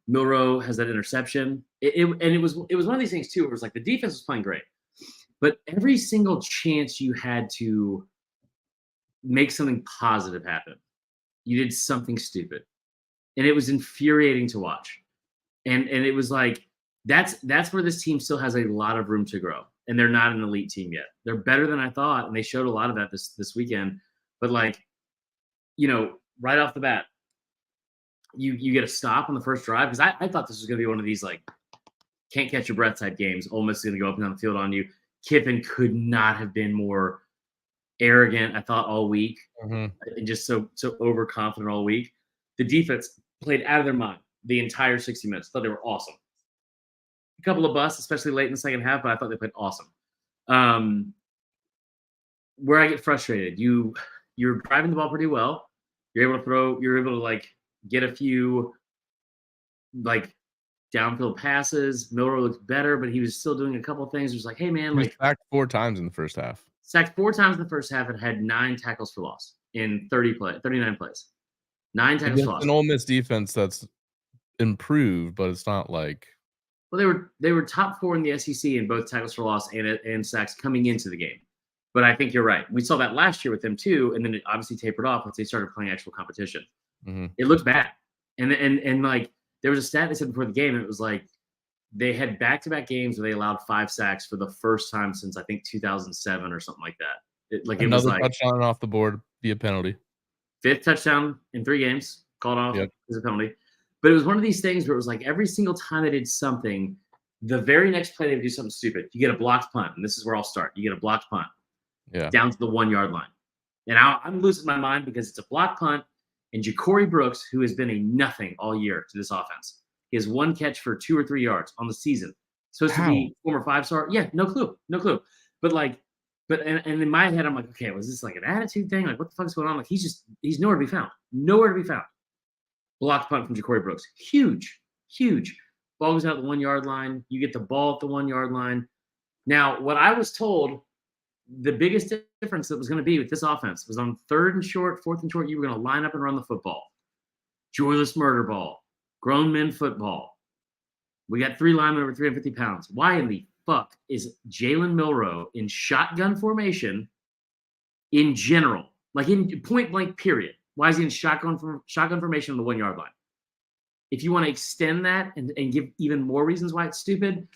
Milroe has that interception. It was one of these things too, where it was like the defense was playing great, but every single chance you had to make something positive happen, you did something stupid. and it was infuriating to watch. And it was like that's where this team still has a lot of room to grow, and they're not an elite team yet. They're better than I thought, and they showed a lot of that this weekend. But like, right off the bat, you get a stop on the first drive because I thought this was going to be one of these like can't catch your breath type games. Ole Miss is going to go up and down the field on you. Kiffin could not have been more arrogant, I thought, all week, and just so overconfident all week. The defense played out of their mind the entire 60 minutes. Thought they were awesome. A couple of busts, especially late in the second half, but I thought they played awesome. Where I get frustrated, you're driving the ball pretty well. You're able to throw. You're able to like get a few like downfield passes. Miller looked better, but he was still doing a couple of things. It was like, hey man,
He was
like
sacked 4 times in the first half.
sacked 4 times in the first half and had 9 tackles for loss in 39 plays. 9 tackles for loss.
An Ole Miss defense that's improved, but it's not like.
Well, they were top 4 in the SEC in both tackles for loss and sacks coming into the game. But I think you're right. We saw that last year with them too, and then it obviously tapered off once they started playing actual competition. It looked bad, and like there was a stat they said before the game, and it was like they had back-to-back games where they allowed 5 sacks for the first time since I think 2007 or something like that. It was like
touchdown off the board via penalty.
5th touchdown in 3 games called off as a penalty. But it was one of these things where it was like every single time they did something, the very next play they would do something stupid. You get a blocked punt, and this is where I'll start. You get a blocked punt down to the 1-yard line. And I'm losing my mind because it's a blocked punt, and Ja'Cory Brooks, who has been a nothing all year to this offense, he has 1 catch for 2 or 3 yards on the season. Supposed to be former 5-star. Yeah, no clue. But like, and in my head, I'm like, okay, was this like an attitude thing? Like, what the fuck's going on? Like, he's nowhere to be found. Nowhere to be found. Blocked punt from Ja'Cory Brooks. Huge. Ball goes out the 1-yard line. You get the ball at the 1-yard line. Now, what I was told, the biggest difference that was going to be with this offense was on 3rd and short, 4th and short, you were going to line up and run the football. Joyless murder ball. Grown men football. We got 3 linemen over 350 pounds. Why in the fuck is Jalen Milroe in shotgun formation in general? Like in point blank period. Why is he in shotgun formation on the 1-yard line? If you want to extend that and give even more reasons why it's stupid,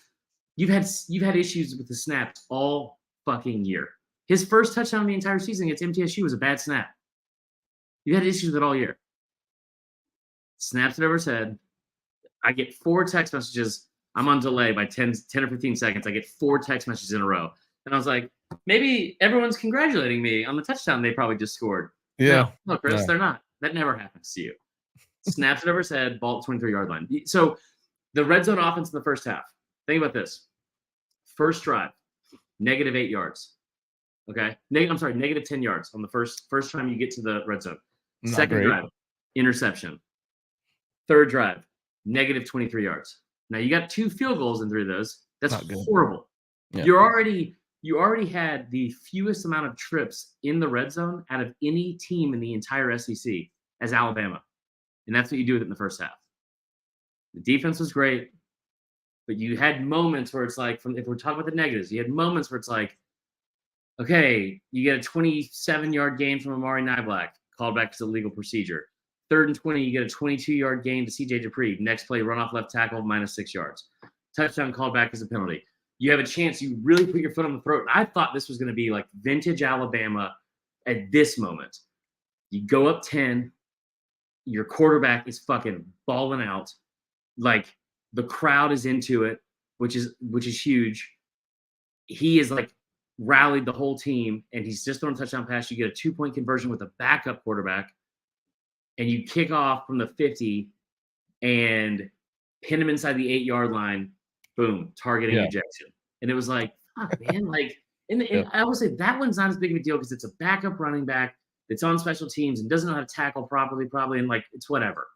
you've had issues with the snaps all fucking year. His first touchdown the entire season against MTSU was a bad snap. You've had issues with it all year. Snaps it over his head. I get 4 text messages. I'm on delay by 10 or 15 seconds. I get 4 text messages in a row. And I was like, maybe everyone's congratulating me on the touchdown they probably just scored.
Yeah.
No, Chris, they're not. That never happens to you. Snaps it over his head, ball at 23-yard line. So the red zone offense in the first half. Think about this. First drive, -8 yards. Okay? Negative 10 yards on the first time you get to the red zone. Second drive, interception. Third drive, -23 yards. Now you got 2 field goals in 3 of those. That's horrible. Yeah. You already had the fewest amount of trips in the red zone out of any team in the entire SEC as Alabama. And that's what you do with it in the first half. The defense was great, but you had moments where it's like, if we're talking about the negatives, you had moments where it's like, okay, you get a 27-yard gain from Amari Niblack, called back to the legal procedure. 3rd and 20, you get a 22-yard gain to CJ Dupree. Next play, run off left tackle, -6 yards. Touchdown called back as a penalty. You have a chance. You really put your foot on the throat. And I thought this was going to be like vintage Alabama at this moment. You go up 10. Your quarterback is fucking balling out. Like the crowd is into it, which is huge. He is like rallied the whole team, and he's just throwing a touchdown pass. You get a 2-point conversion with a backup quarterback, and you kick off from the 50 and pin him inside the 8-yard line. Boom, targeting ejection. And it was like, fuck, man. Like, and I always say that one's not as big of a deal because it's a backup running back that's on special teams and doesn't know how to tackle properly, probably, and like, it's whatever.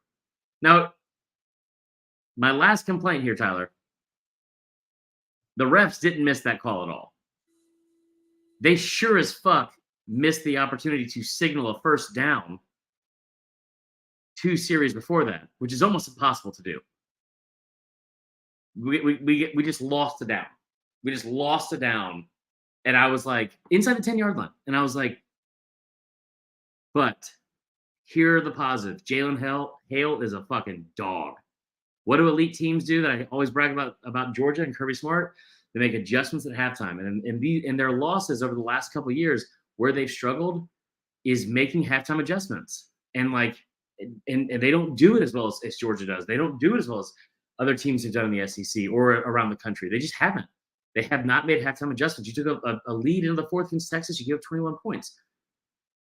Now, my last complaint here, Tyler, the refs didn't miss that call at all. They sure as fuck missed the opportunity to signal a first down 2 series before that, which is almost impossible to do. We just lost a down. We just lost a down. And I was like, inside the 10-yard line. And I was like, but here are the positives. Jalen Hale is a fucking dog. What do elite teams do that I always brag about Georgia and Kirby Smart? They make adjustments at halftime, and their losses over the last couple of years where they've struggled is making halftime adjustments, and they don't do it as well as Georgia does. They don't do it as well as other teams have done in the SEC or around the country. They just haven't. They have not made halftime adjustments. You took a lead into the fourth against Texas. You gave up 21 points.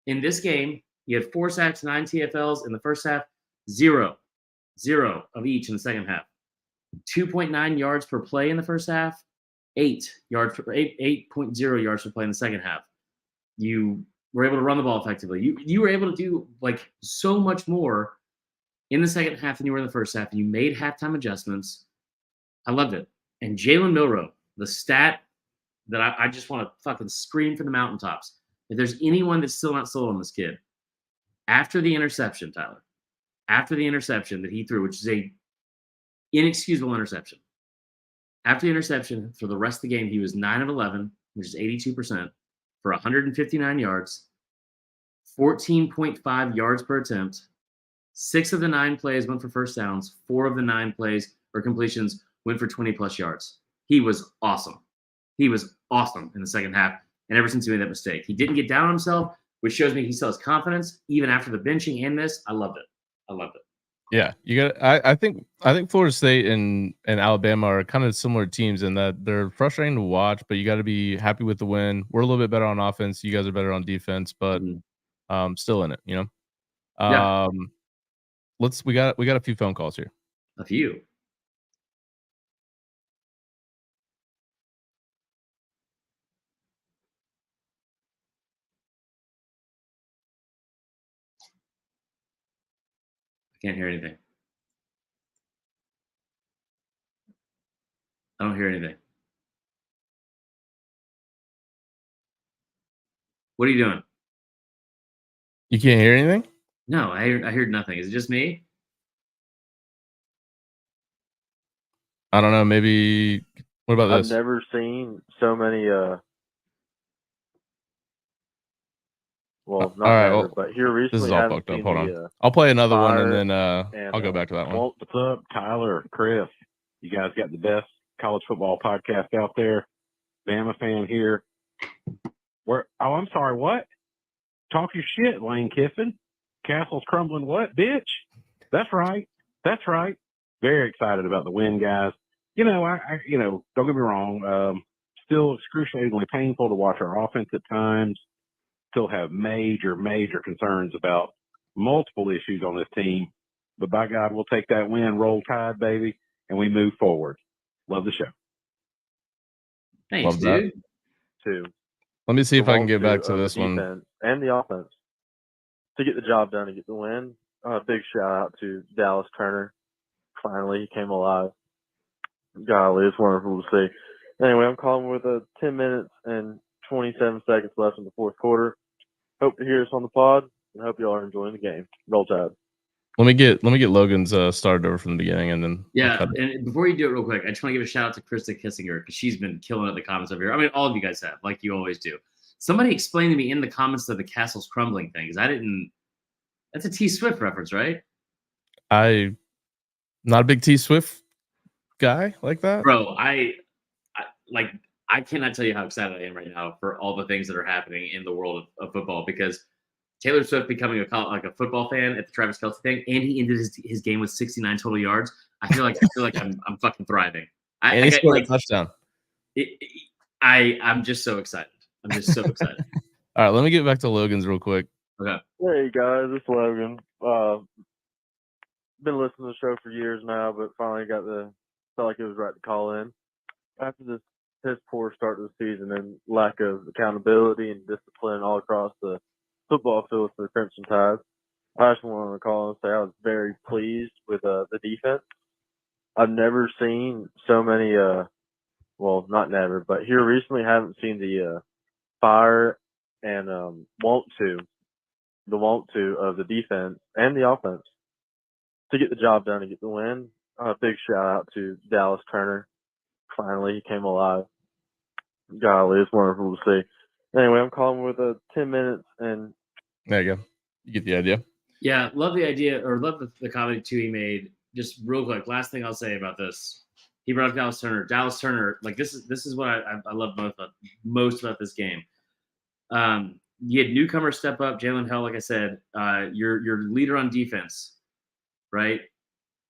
In this game, you had 4 sacks, 9 TFLs in the first half, 0 of each in the second half. 2.9 yards per play in the first half, 8.0 yards per play in the second half. You were able to run the ball effectively. You were able to do like so much more in the second half than you were in the first half. And you made halftime adjustments. I loved it. And Jalen Milroe, the stat that I just want to fucking scream from the mountaintops. If there's anyone that's still not sold on this kid, after the interception, Tyler, after the interception that he threw, which is a inexcusable interception. After the interception, for the rest of the game, he was 9 of 11, which is 82%, for 159 yards, 14.5 yards per attempt. 6 of the 9 plays went for first downs. 4 of the 9 plays or completions went for 20-plus yards. He was awesome. He was awesome in the second half, and ever since he made that mistake. He didn't get down on himself, which shows me he still has confidence, even after the benching and this. I loved it.
Yeah, you got. I think Florida State and Alabama are kind of similar teams in that they're frustrating to watch, but you got to be happy with the win. We're a little bit better on offense. You guys are better on defense, but still in it. You know.
Yeah.
We got a few phone calls here.
A few. I can't hear anything. I don't hear anything. What are you doing?
You can't hear anything?
No, I heard nothing. Is it just me?
I don't know. Maybe. What about this?
I've never seen so many. Well, not
all right,
never,
well,
but here recently.
This is all
I haven't
fucked up.
seen
Hold
the,
on. I'll play another one and
fire
then I'll go back to that one.
What's up, Tyler, Chris? You guys got the best college football podcast out there. Bama fan here. I'm sorry, what? Talk your shit, Lane Kiffin. Castle's crumbling what, bitch? That's right. Very excited about the win, guys. I don't get me wrong. Still excruciatingly painful to watch our offense at times. Still have major concerns about multiple issues on this team. But by God, we'll take that win, roll tide, baby, and we move forward. Love the show.
Thanks,
Love that.
dude.
two.
Let me see if I can
want
get back to
of
this
the
one.
defense and the offense to get the job done and get the win. Big shout out to Dallas Turner. Finally, he came alive. Golly, it's wonderful to see. Anyway, I'm calling with 10 minutes and 27 seconds left in the fourth quarter. Hope to hear us on the pod, and hope you all are enjoying the game. Roll Tide.
Let me get Logan's started over from the beginning, and then
Yeah, and before you do it real quick, I just want to give a shout out to Krista Kissinger because she's been killing it in the comments over here. I mean, all of you guys have, like you always do. Somebody explained to me in the comments of the castle's crumbling thing, because I didn't. That's a T Swift reference, right?
I not a big T Swift guy like that,
Bro, I cannot tell you how excited I am right now for all the things that are happening in the world of football, because Taylor Swift becoming a football fan at the Travis Kelce thing, and he ended his game with 69 total yards. I feel like I'm fucking thriving.
and he scored a touchdown.
I'm just so excited. I'm just so excited.
All right, let me get back to Logan's real quick.
Okay.
Hey guys, it's Logan. Been listening to the show for years now, but finally felt like it was right to call in. After this piss poor start to the season and lack of accountability and discipline all across the football field for the Crimson Tide, I just wanted to call and say I was very pleased with the defense. I've never seen so many, well, not never, but here recently haven't seen the fire and want to of the defense and the offense to get the job done and get the win. Big shout out to Dallas Turner. Finally, he came alive. Golly, it's wonderful to see. Anyway, I'm calling with 10 minutes and.
There you go. You get the idea.
Yeah, love the idea, or love the comedy too he made. Just real quick, last thing I'll say about this. He brought up Dallas Turner. Dallas Turner, like this is what I love most about this game. You had newcomers step up. Jalen Hell, like I said, your leader on defense, right?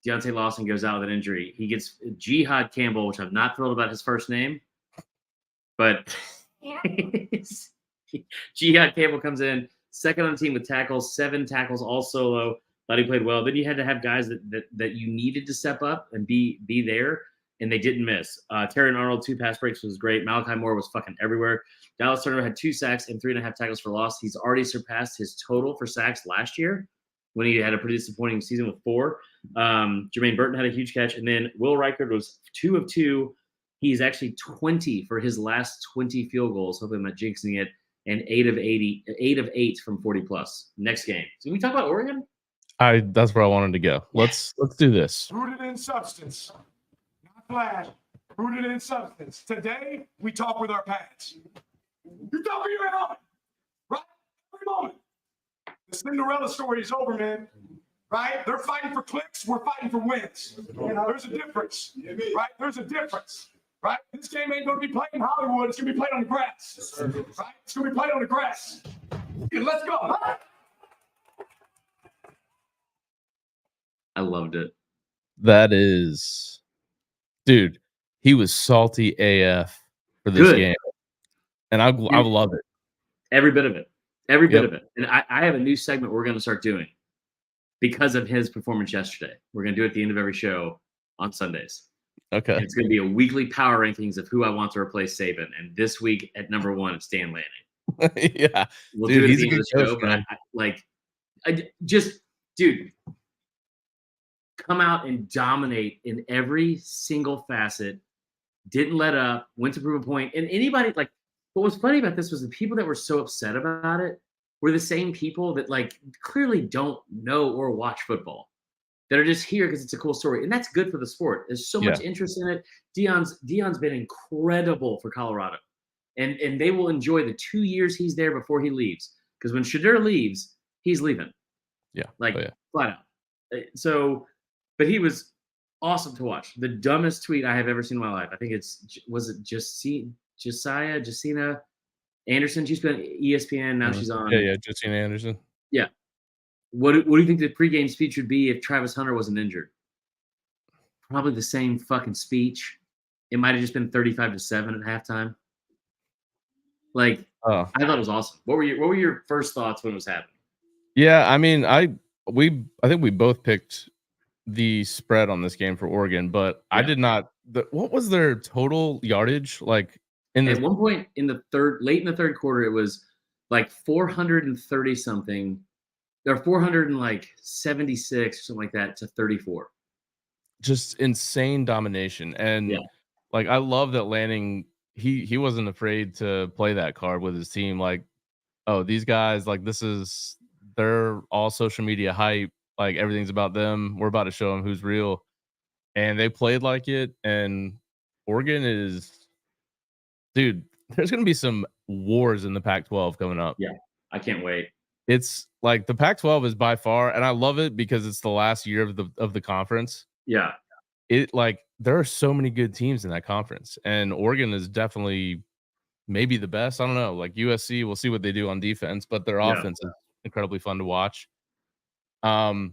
Deontay Lawson goes out with an injury. He gets Jihad Campbell, which I'm not thrilled about his first name, but Jihad Campbell comes in, second on the team with tackles, 7 tackles, all solo. Thought he played well. Then you had to have guys that you needed to step up and be there, and they didn't miss. Terry Arnold, 2 pass breaks was great. Malachi Moore was fucking everywhere. Dallas Turner had 2 sacks and 3.5 tackles for loss. He's already surpassed his total for sacks last year when he had a pretty disappointing season with 4. Jermaine Burton had a huge catch, and then Will Reichard was 2 of 2. He's actually 20 for his last 20 field goals. Hopefully I'm not jinxing it. And 8 of 8 from 40 plus. Next game. So we talk about Oregon?
That's where I wanted to go. Let's do this.
Rooted in substance, not flash. Rooted in substance. Today we talk with our pads. You talk with your helmet, right? Every moment. The Cinderella story is over, man. Right? They're fighting for clicks. We're fighting for wins. There's a difference, right? There's a difference. Right? This game ain't going to be played in Hollywood. It's going to be played on the grass. Right? It's going to be played on the grass. Let's go. Huh?
I loved it.
That is, dude, he was salty AF for this game. And I love it.
Every bit of it. Every bit of it. And I have a new segment we're going to start doing because of his performance yesterday. We're going to do it at the end of every show on Sundays.
Okay.
And it's going to be a weekly power rankings of who I want to replace Saban. And this week at number 1, it's Dan Lanning.
Yeah.
We'll
dude,
do it
he's
at the end of the show. But dude, come out and dominate in every single facet. Didn't let up, went to prove a point. And anybody, like, what was funny about this was the people that were so upset about it were the same people that, like, clearly don't know or watch football, that are just here because it's a cool story. And that's good for the sport. There's so much interest in it. Deion's been incredible for Colorado. And they will enjoy the 2 years he's there before he leaves. Because when Shadur leaves, he's leaving.
Yeah.
Flat out. So, but he was awesome to watch. The dumbest tweet I have ever seen in my life. I think was it Jacina Anderson? She's been on ESPN. Now she's on.
Yeah, Jacina Anderson.
Yeah. What do you think the pregame speech would be if Travis Hunter wasn't injured? Probably the same fucking speech. It might have just been 35-7 at halftime. Like, I thought it was awesome. What were your first thoughts when it was happening?
Yeah, I mean, I think we both picked the spread on this game for Oregon, but I did not. What was their total yardage like? At
one point in the late in the third quarter, it was like 430 something. They're 476 or something like that to 34.
Just insane domination. And like, I love that Lanning, he wasn't afraid to play that card with his team. Like, oh, these guys, like, they're all social media hype. Like, everything's about them. We're about to show them who's real. And they played like it. And Oregon is, dude, there's going to be some wars in the Pac-12 coming up.
Yeah, I can't wait.
It's like the Pac-12 is by far, and I love it because it's the last year of the conference.
Yeah.
There are so many good teams in that conference, and Oregon is definitely maybe the best. I don't know. Like USC, we'll see what they do on defense, but their offense is incredibly fun to watch. But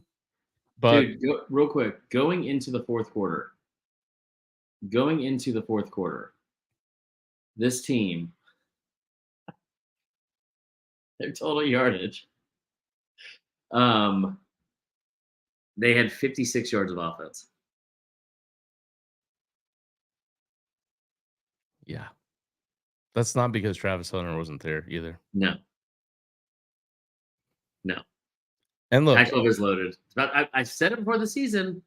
dude, real quick, going into the fourth quarter, this team, their total yardage, they had 56 yards of offense.
Yeah. That's not because Travis Hunter wasn't there either.
No.
And look,
Pac-12 is loaded. I said it before the season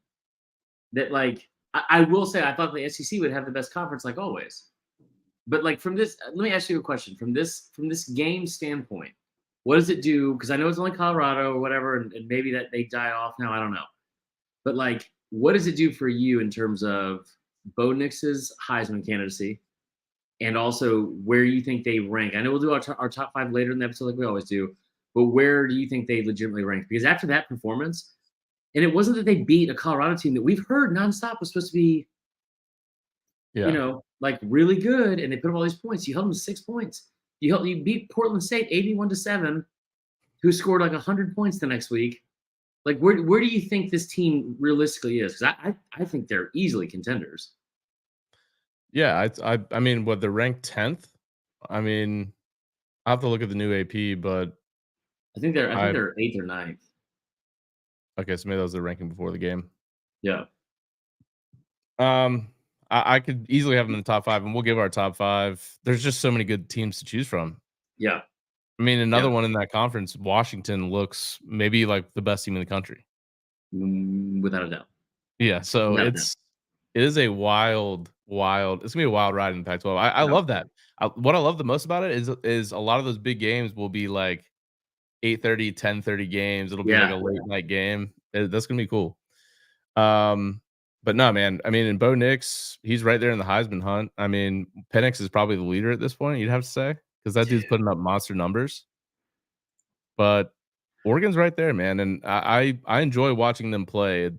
that, like, I will say I thought the SEC would have the best conference, like always. But like from this, let me ask you a question. From this game standpoint, what does it do? Because I know it's only Colorado or whatever, and maybe that they die off now. I don't know. But like, what does it do for you in terms of Bo Nix's Heisman candidacy, and also where you think they rank? I know we'll do our top 5 later in the episode, like we always do. but where do you think they legitimately rank? Because after that performance, and it wasn't that they beat a Colorado team that we've heard nonstop was supposed to be, like really good, and they put up all these points. You held them to 6 points. You beat Portland State 81-7, who scored like 100 points the next week. Like, where do you think this team realistically is? Because I think they're easily contenders.
Yeah, I mean, what, they're ranked 10th? I mean, I'll have to look at the new AP, but
I think they're 8th or 9th.
okay, so maybe that was the ranking before the game.
Yeah.
I could easily have them in the top 5, and we'll give our top 5. There's just so many good teams to choose from.
Yeah.
I mean, another one in that conference, Washington looks maybe like the best team in the country.
Without a doubt.
Yeah, so
Without a
it is a wild it's gonna be a wild ride in the Pac-12. I love that. What I love the most about it is a lot of those big games will be like 8:30, 10:30 games. It'll be like a late night game. That's gonna be cool. But no, man. I mean, and Bo Nix, he's right there in the Heisman hunt. I mean, Penix is probably the leader at this point, you'd have to say, because that dude's putting up monster numbers. But Oregon's right there, man, and I enjoy watching them play.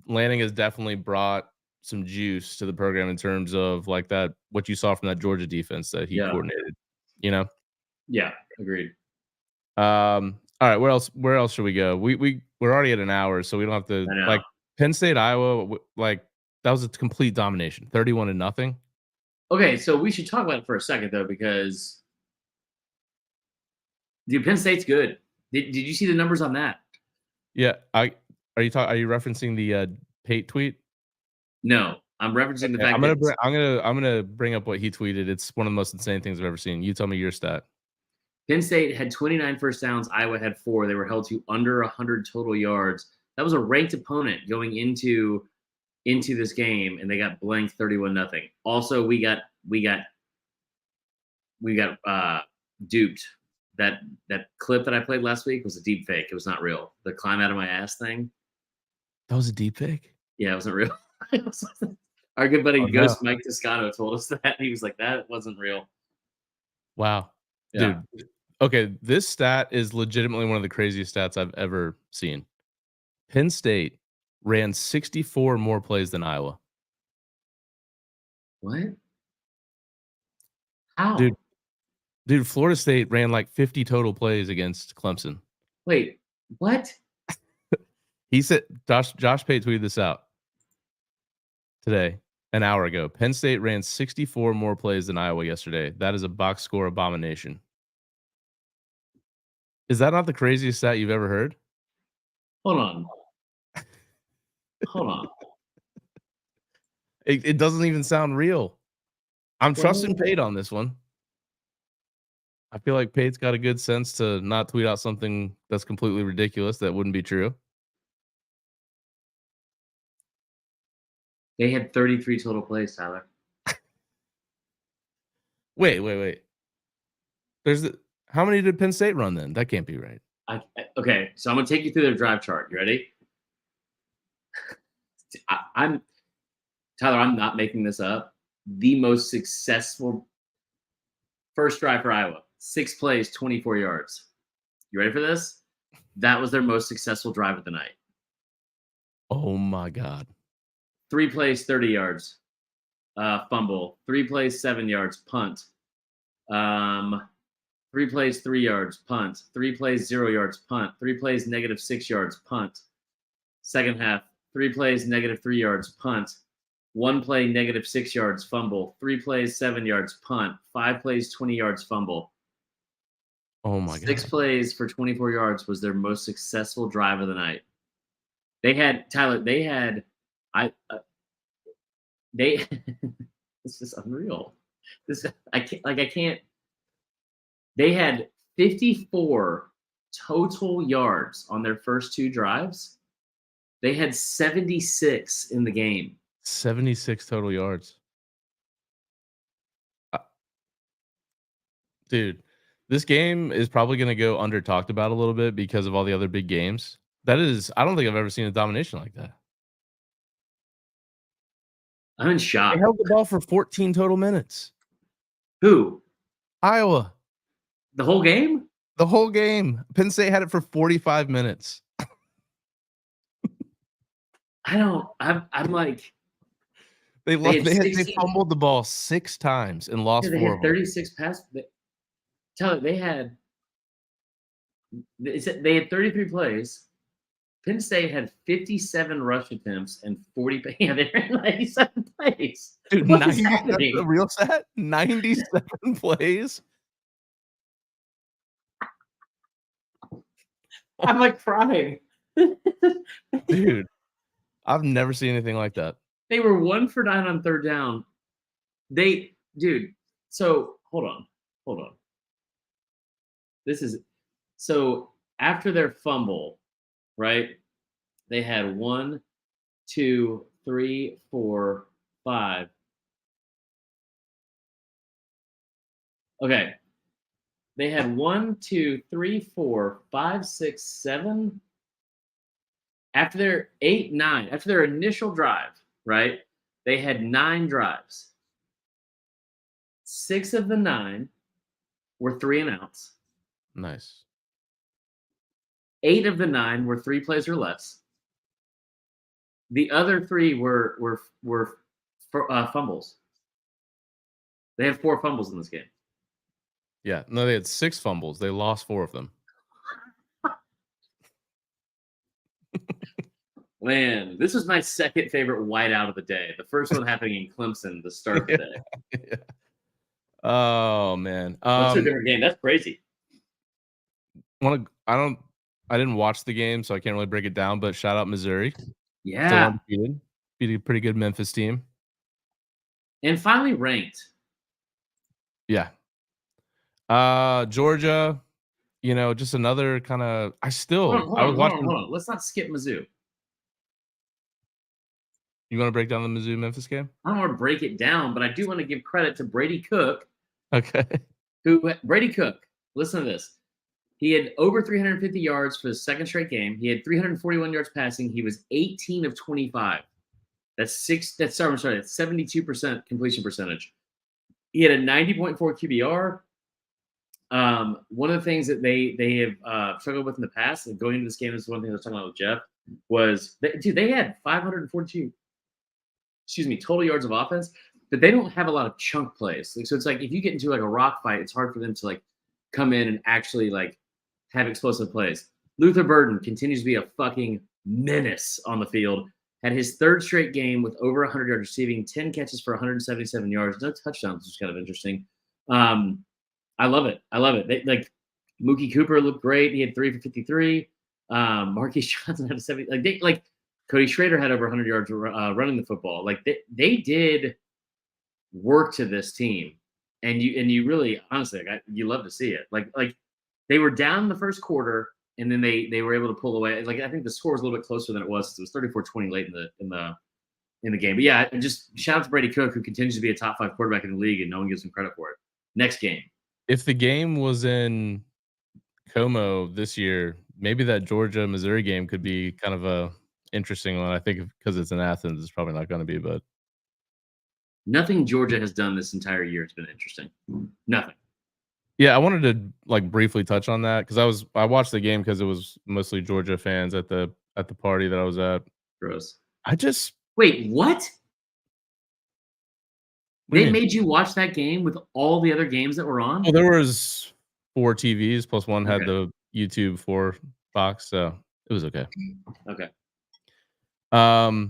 Lanning has definitely brought some juice to the program in terms of like that what you saw from that Georgia defense that he coordinated.
Yeah, agreed.
All right, where else should we go? We're already at an hour, so we don't have to like Penn State, Iowa. Like that was a complete domination, 31-0.
Okay, so we should talk about it for a second though, because dude, Penn State's good. Did you see the numbers on that?
Yeah, are you referencing the Pate tweet?
No, I'm referencing the fact
I'm gonna bring up what he tweeted. It's one of the most insane things I've ever seen. You tell me your stat.
Penn State had 29 first downs. Iowa had 4. They were held to under 100 total yards. That was a ranked opponent going into this game, and they got blanked 31-0. Also, we got duped. That clip that I played last week was a deep fake. It was not real. The climb out of my ass thing.
That was a deep fake?
Yeah, it wasn't real. Our good buddy Ghost Mike Toscano told us that. He was like, that wasn't real.
Wow.
Yeah.
Dude. Okay, this stat is legitimately one of the craziest stats I've ever seen. Penn State ran 64 more plays than Iowa.
What? How?
Dude, Florida State ran like 50 total plays against Clemson.
Wait, what?
He said Josh Pate tweeted this out today, an hour ago. Penn State ran 64 more plays than Iowa yesterday. That is a box score abomination. Is that not the craziest stat you've ever heard?
Hold on. Hold on.
It doesn't even sound real. I'm trusting Pate on this one. I feel like Pate's got a good sense to not tweet out something that's completely ridiculous that wouldn't be true.
They had 33 total plays, Tyler.
Wait. How many did Penn State run then? That can't be right.
Okay, so I'm gonna take you through their drive chart. You ready? I'm Tyler. I'm not making this up. The most successful first drive for Iowa: 6 plays, 24 yards. You ready for this? That was their most successful drive of the night.
Oh my God.
3 plays, 30 yards. Fumble. 3 plays, 7 yards. Punt. 3 plays, 3 yards. Punt. 3 plays, 0 yards. Punt. 3 plays, -6 yards. Punt. Second half. 3 plays, -3 yards. Punt. 1 play, -6 yards. Fumble. 3 plays, 7 yards. Punt. 5 plays, 20 yards. Fumble.
Oh my God.
6 plays for 24 yards was their most successful drive of the night. They had Tyler. They had this is unreal. I can't. They had 54 total yards on their first 2 drives. They had 76 in the game.
76 total yards. Dude, this game is probably going to go under talked about a little bit because of all the other big games. I don't think I've ever seen a domination like that.
I'm in shock.
They held the ball for 14 total minutes.
Who?
Iowa.
The whole game?
The whole game. Penn State had it for 45 minutes.
I'm like,
They
had
they
16
fumbled the ball 6 times and lost
they
4
had
of them.
36 pass. Tyler, they had 33 plays. Penn State had 57 rush attempts and 40. Yeah, they ran 97 plays.
Dude,
What is
90 that's
happening?
the real stat? 97 plays?
I'm like crying.
Dude, I've never seen anything like that.
They were 1 for 9 on third down. So hold on. This is so after their fumble, right? They had 1, 2, 3, 4, 5. Okay. They had 1, 2, 3, 4, 5, 6, 7. After their 8, 9, after their initial drive, right? They had 9 drives. 6 of the 9 were 3 and outs.
Nice.
8 of the 9 were 3 plays or less. The other 3 were fumbles. They had 4 fumbles in this game.
Yeah. No, they had 6 fumbles. They lost 4 of them.
Man, this was my second favorite whiteout of the day. The first one happening in Clemson, the start of the day.
Yeah. Oh, man.
That's a different game. That's crazy.
I didn't watch the game, so I can't really break it down, but shout out Missouri. Still
Yeah.
undefeated. Beat a pretty good Memphis team.
And finally ranked.
Yeah. Georgia, just another kind of I was watching.
Hold on. Let's not skip Mizzou.
You want to break down the Mizzou Memphis game?
I don't want to break it down, but I do want to give credit to Brady Cook.
Okay.
Brady Cook, listen to this. He had over 350 yards for the second straight game. He had 341 yards passing. He was 18 of 25. That's 72% completion percentage. He had a 90.4 QBR. One of the things that they have struggled with in the past, and going into this game, this is one thing I was talking about with Jeff, was they had 542 total yards of offense, but they don't have a lot of chunk plays. So it's like if you get into like a rock fight, it's hard for them to like come in and actually like have explosive plays. Luther Burden continues to be a fucking menace on the field. Had his 3rd straight game with over 100 yards receiving, 10 catches for 177 yards, no touchdowns, which is kind of interesting. I love it. Like Mookie Cooper looked great. He had 3 for 53. Marquise Johnson had a 70. Cody Schrader had over 100 yards running the football. Like they did work to this team, and you really honestly you love to see it. Like they were down in the first quarter, and then they were able to pull away. Like I think the score was a little bit closer than it was. It was 34-20 late in the game. But yeah, just shout out to Brady Cook, who continues to be a top 5 quarterback in the league, and no one gives him credit for it. Next game.
If the game was in Como this year, maybe that Georgia Missouri game could be kind of a interesting one. I think because it's in Athens, it's probably not going to be, but
nothing Georgia has done this entire year has been interesting. Nothing.
Yeah, I wanted to like briefly touch on that because I watched the game because it was mostly Georgia fans at the party that I was at.
Gross.
Wait,
what? They made you watch that game with all the other games that were on?
Well, there was 4 TVs plus one had the YouTube 4 box, so it was okay.
Okay.
I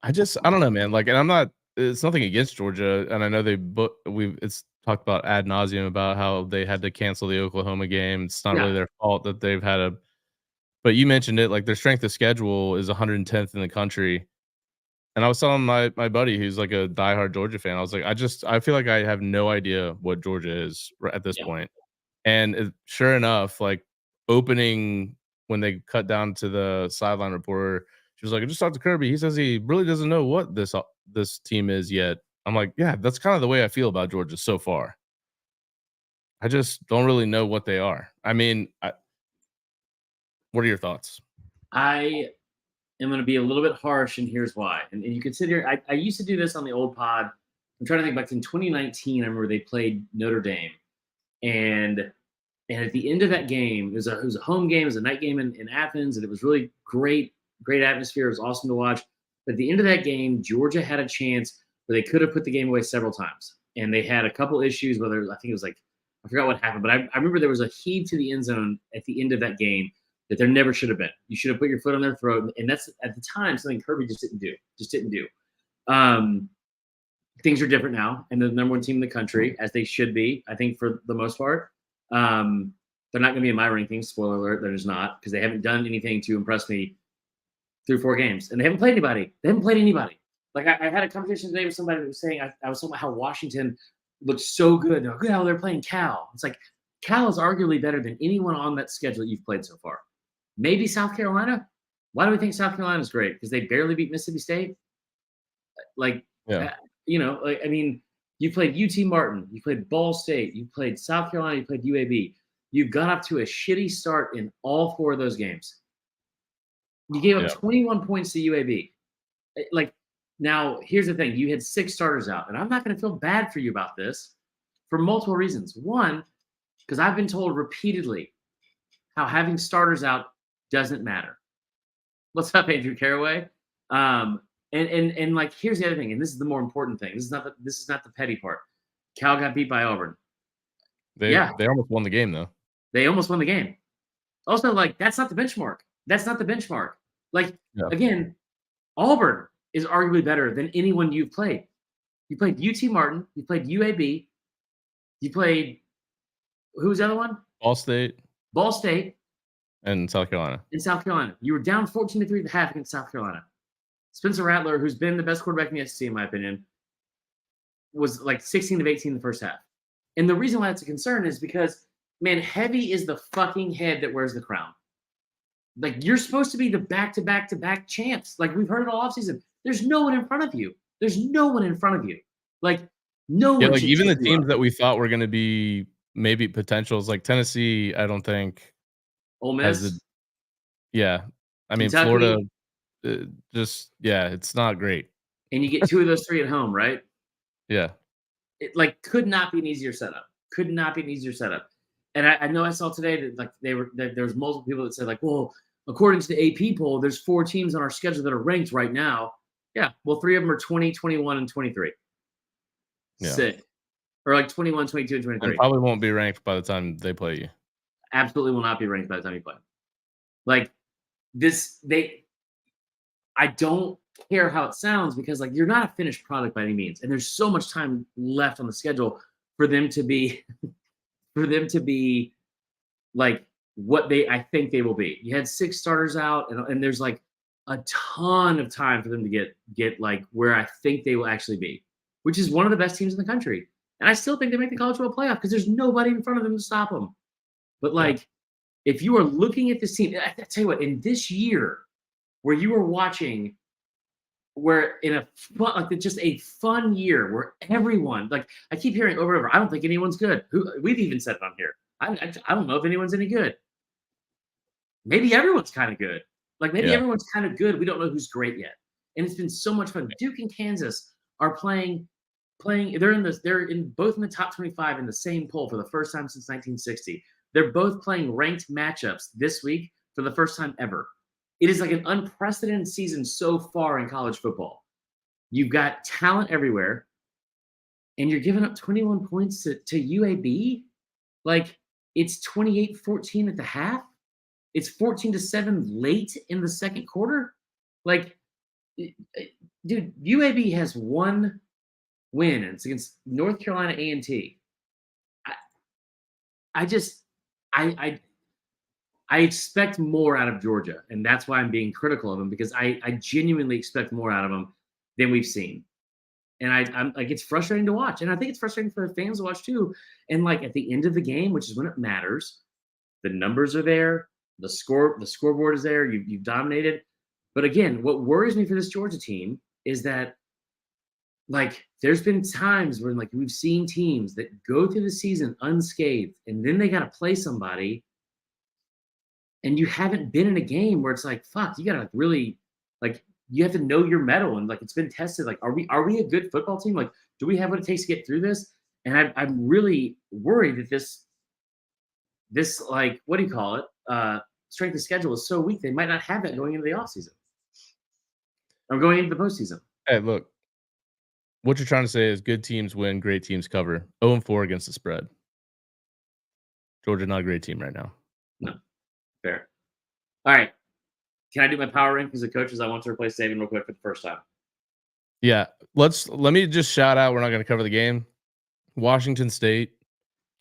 don't know, man. Like, and it's nothing against Georgia, and I know it's talked about ad nauseum about how they had to cancel the Oklahoma game. It's not really their fault that they've had but you mentioned it, like their strength of schedule is 110th in the country. And I was telling my buddy who's like a diehard Georgia fan, I was like, I feel like I have no idea what Georgia is at this point. And sure enough, like opening when they cut down to the sideline reporter, she was like, I just talked to Kirby. He says he really doesn't know what this team is yet. I'm like, yeah, that's kind of the way I feel about Georgia so far. I just don't really know what they are. I mean, what are your thoughts?
I am going to be a little bit harsh, and here's why. And you consider, I used to do this on the old pod. I'm trying to think back in 2019. I remember they played Notre Dame, and And at the end of that game, it was a home game, it was a night game in Athens, and it was really great atmosphere. It was awesome to watch. But at the end of that game, Georgia had a chance where they could have put the game away several times. And they had a couple issues, whether I think it was like, I forgot what happened, but I remember there was a heave to the end zone at the end of that game that there never should have been. You should have put your foot on their throat. And that's at the time something Kirby just didn't do. Things are different now, and they're the number one team in the country, as they should be, I think, for the most part. They're not going to be in my rankings. Spoiler alert, they're just not, because they haven't done anything to impress me through 4 games, and they haven't played anybody. Like I had a conversation today with somebody that was saying I was talking about how Washington looks so good. They're like, oh, they're playing Cal. It's like Cal is arguably better than anyone on that schedule that you've played so far. Maybe South Carolina. Why do we think South Carolina is great? Because they barely beat Mississippi State. Like,
Yeah.
I mean, you played UT Martin, you played Ball State, you played South Carolina, you played UAB. You've got off to a shitty start in all 4 of those games. You gave up 21 points to UAB. Like, now, here's the thing. You had 6 starters out, and I'm not going to feel bad for you about this for multiple reasons. One, because I've been told repeatedly how having starters out doesn't matter. What's up, Andrew Caraway? And like, here's the other thing, and this is the more important thing. This is not the petty part. Cal got beat by Auburn.
They almost won the game, though.
They almost won the game. Also, like, that's not the benchmark. Like, again, Auburn is arguably better than anyone you've played. You played UT Martin. You played UAB. You played, who was the other one?
Ball State.
And
South Carolina.
You were down 14-3 at the half against South Carolina. Spencer Rattler, who's been the best quarterback in the SEC, in my opinion, was like 16 of 18 in the first half. And the reason why that's a concern is because, man, heavy is the fucking head that wears the crown. Like, you're supposed to be the back-to-back-to-back champs. Like, we've heard it all offseason. There's no one in front of you. Like, no one.
Yeah, like, even the teams that we thought were going to be maybe potentials, like Tennessee, I don't think.
Ole Miss.
I mean,
Kentucky.
Florida, it's not great.
And you get 2 of those 3 at home, right?
Yeah.
It, like, could not be an easier setup. And I know I saw today that, like, there was multiple people that said, like, well, according to the AP poll, there's 4 teams on our schedule that are ranked right now. Yeah, well, 3 of them are 20, 21, and 23.
Yeah.
Sick. Or like 21, 22, and 23.
And probably won't be ranked by the time they play you.
Absolutely will not be ranked by the time you play. Like, I don't care how it sounds, because, like, you're not a finished product by any means. And there's so much time left on the schedule for them to be like what I think they will be. You had 6 starters out, and there's like a ton of time for them to get like where I think they will actually be, which is one of the best teams in the country. And I still think they make the college football playoff because there's nobody in front of them to stop them. But, like, if you are looking at this team, I tell you what, in this year where you are watching, where in a fun, like, just a fun year where everyone, like, I keep hearing over and over, I don't think anyone's good. We've even said it on here. I don't know if anyone's any good. Maybe everyone's kind of good. Like, maybe everyone's kind of good. We don't know who's great yet. And it's been so much fun. Duke and Kansas are playing. They're both in the top 25 in the same poll for the first time since 1960. They're both playing ranked matchups this week for the first time ever. It is like an unprecedented season so far in college football. You've got talent everywhere, and you're giving up 21 points to UAB. Like, it's 28-14 at the half. It's 14-7 late in the second quarter. Like, dude, UAB has 1 win, and it's against North Carolina A&T. I expect more out of Georgia, and that's why I'm being critical of them, because I genuinely expect more out of them than we've seen. And I'm like, it's frustrating to watch, and I think it's frustrating for the fans to watch too. And, like, at the end of the game, which is when it matters, the numbers are there, the scoreboard is there, you've dominated. But again, what worries me for this Georgia team is that, like, there's been times where, like, we've seen teams that go through the season unscathed, and then they got to play somebody, and you haven't been in a game where it's like, fuck, you got to, like, really, like, you have to know your mettle, and, like, it's been tested. Like, are we a good football team? Like, do we have what it takes to get through this? And I'm really worried that this, like, what do you call it? Strength of schedule is so weak, they might not have that going into the offseason or going into the postseason.
Hey, look, what you're trying to say is good teams win, great teams cover. 0-4 against the spread. Georgia not a great team right now.
No, fair. All right. Can I do my power rankings of coaches I want to replace Saban real quick for the first time?
Yeah, let me just shout out. We're not going to cover the game. Washington State,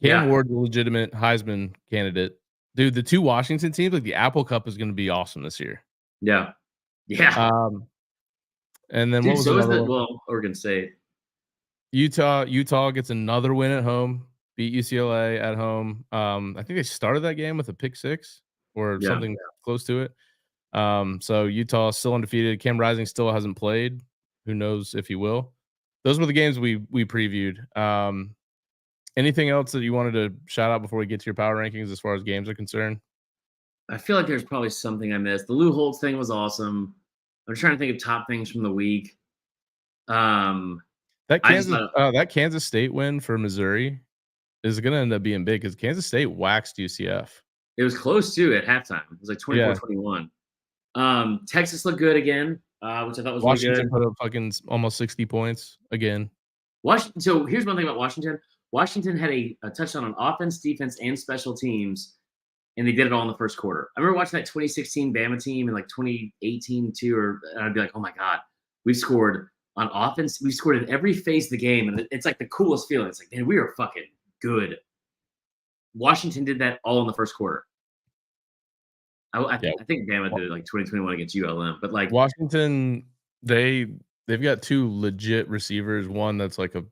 Cam
Yeah.
Ward's a legitimate Heisman candidate. Dude, the two Washington teams, like the Apple Cup, is going to be awesome this year.
Yeah. Yeah.
And then
Dude,
what was
so is
another
the
one?
Oregon State.
Utah gets another win at home. Beat UCLA at home. I think they started that game with a pick six or
Yeah.
something close to it. So Utah is still undefeated. Cam Rising still hasn't played. Who knows if he will? Those were the games we previewed. Anything else that you wanted to shout out before we get to your power rankings as far as games are concerned?
I feel like there's probably something I missed. The Lou Holtz thing was awesome. I'm trying to think of top things from the week.
That
I just
Kansas State win for Missouri is going to end up being big because Kansas State waxed UCF.
It was close too at halftime. It was like 24-21. Texas looked good again, which I thought was
Washington
really good.
put up fucking almost 60 points again.
Washington. So here's one thing about Washington. Washington had a touchdown on offense, defense, and special teams, and they did it all in the first quarter. I remember watching that 2016 Bama team and like 2018 too, and I'd be like, oh my God, we scored on offense. We scored in every phase of the game, and it's like the coolest feeling. It's like, man, we are fucking good. Washington did that all in the first quarter. I think Bama did it like 2021 against ULM, but like
Washington, they've got two legit receivers. One that's like a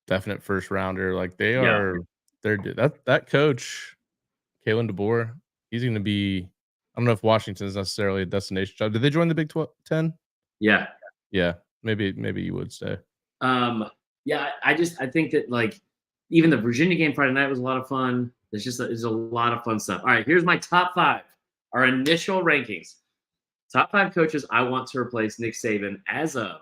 definite first rounder. Like they're that coach, Kalen DeBoer. He's going to be. I don't know if Washington is necessarily a destination job. Did they join the Big 10?
Yeah.
Maybe you would say.
Yeah. I think that like even the Virginia game Friday night was a lot of fun. There's a lot of fun stuff. All right, here's my top 5. Our initial rankings. Top 5 coaches I want to replace Nick Saban as of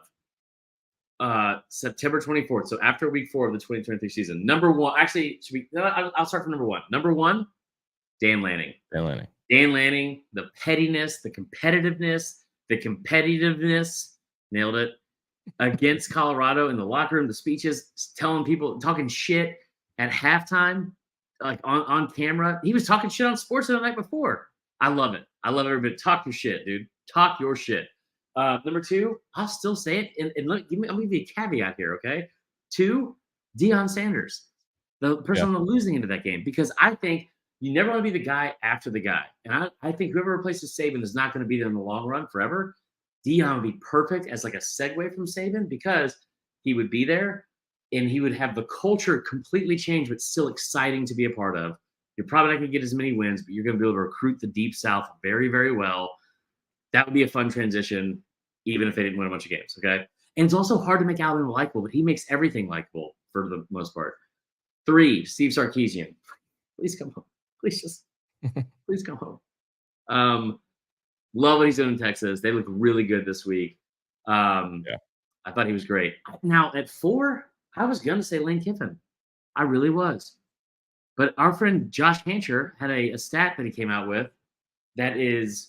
September 24th. So after week 4 of the 2023 season. Number 1, actually, I'll start from number 1. Number 1, Dan Lanning. Dan Lanning, the pettiness, the competitiveness, nailed it. Against Colorado in the locker room, the speeches, telling people, talking shit at halftime, like on camera. He was talking shit on sports the night before. I love it. I love everybody. Talk your shit, dude. Talk your shit. Number 2, I'll still say it. And I'll give you a caveat here, okay? 2, Deion Sanders, the person on the losing end of that game, because I think you never want to be the guy after the guy. And I think whoever replaces Saban is not going to be there in the long run forever. Deion would be perfect as like a segue from Saban because he would be there and he would have the culture completely change, but still exciting to be a part of. You're probably not going to get as many wins, but you're going to be able to recruit the Deep South very, very well. That would be a fun transition, even if they didn't win a bunch of games, okay? And it's also hard to make Alabama likable, but he makes everything likable for the most part. 3, Steve Sarkisian. Please come home. Please come home. Love what he's doing in Texas. They look really good this week. I thought he was great. Now, at 4, I was going to say Lane Kiffin. I really was. But our friend Josh Hancher had a stat that he came out with that is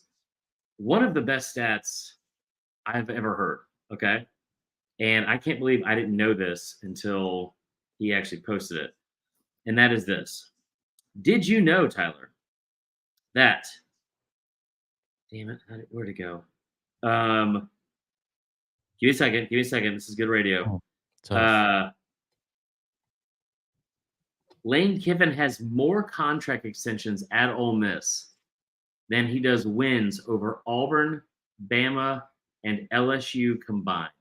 one of the best stats I've ever heard, okay? And I can't believe I didn't know this until he actually posted it. And that is this. Did you know, Tyler, that – damn it, where'd it go? Give me a second. This is good radio. Lane Kiffin has more contract extensions at Ole Miss than he does wins over Auburn, Bama, and LSU combined.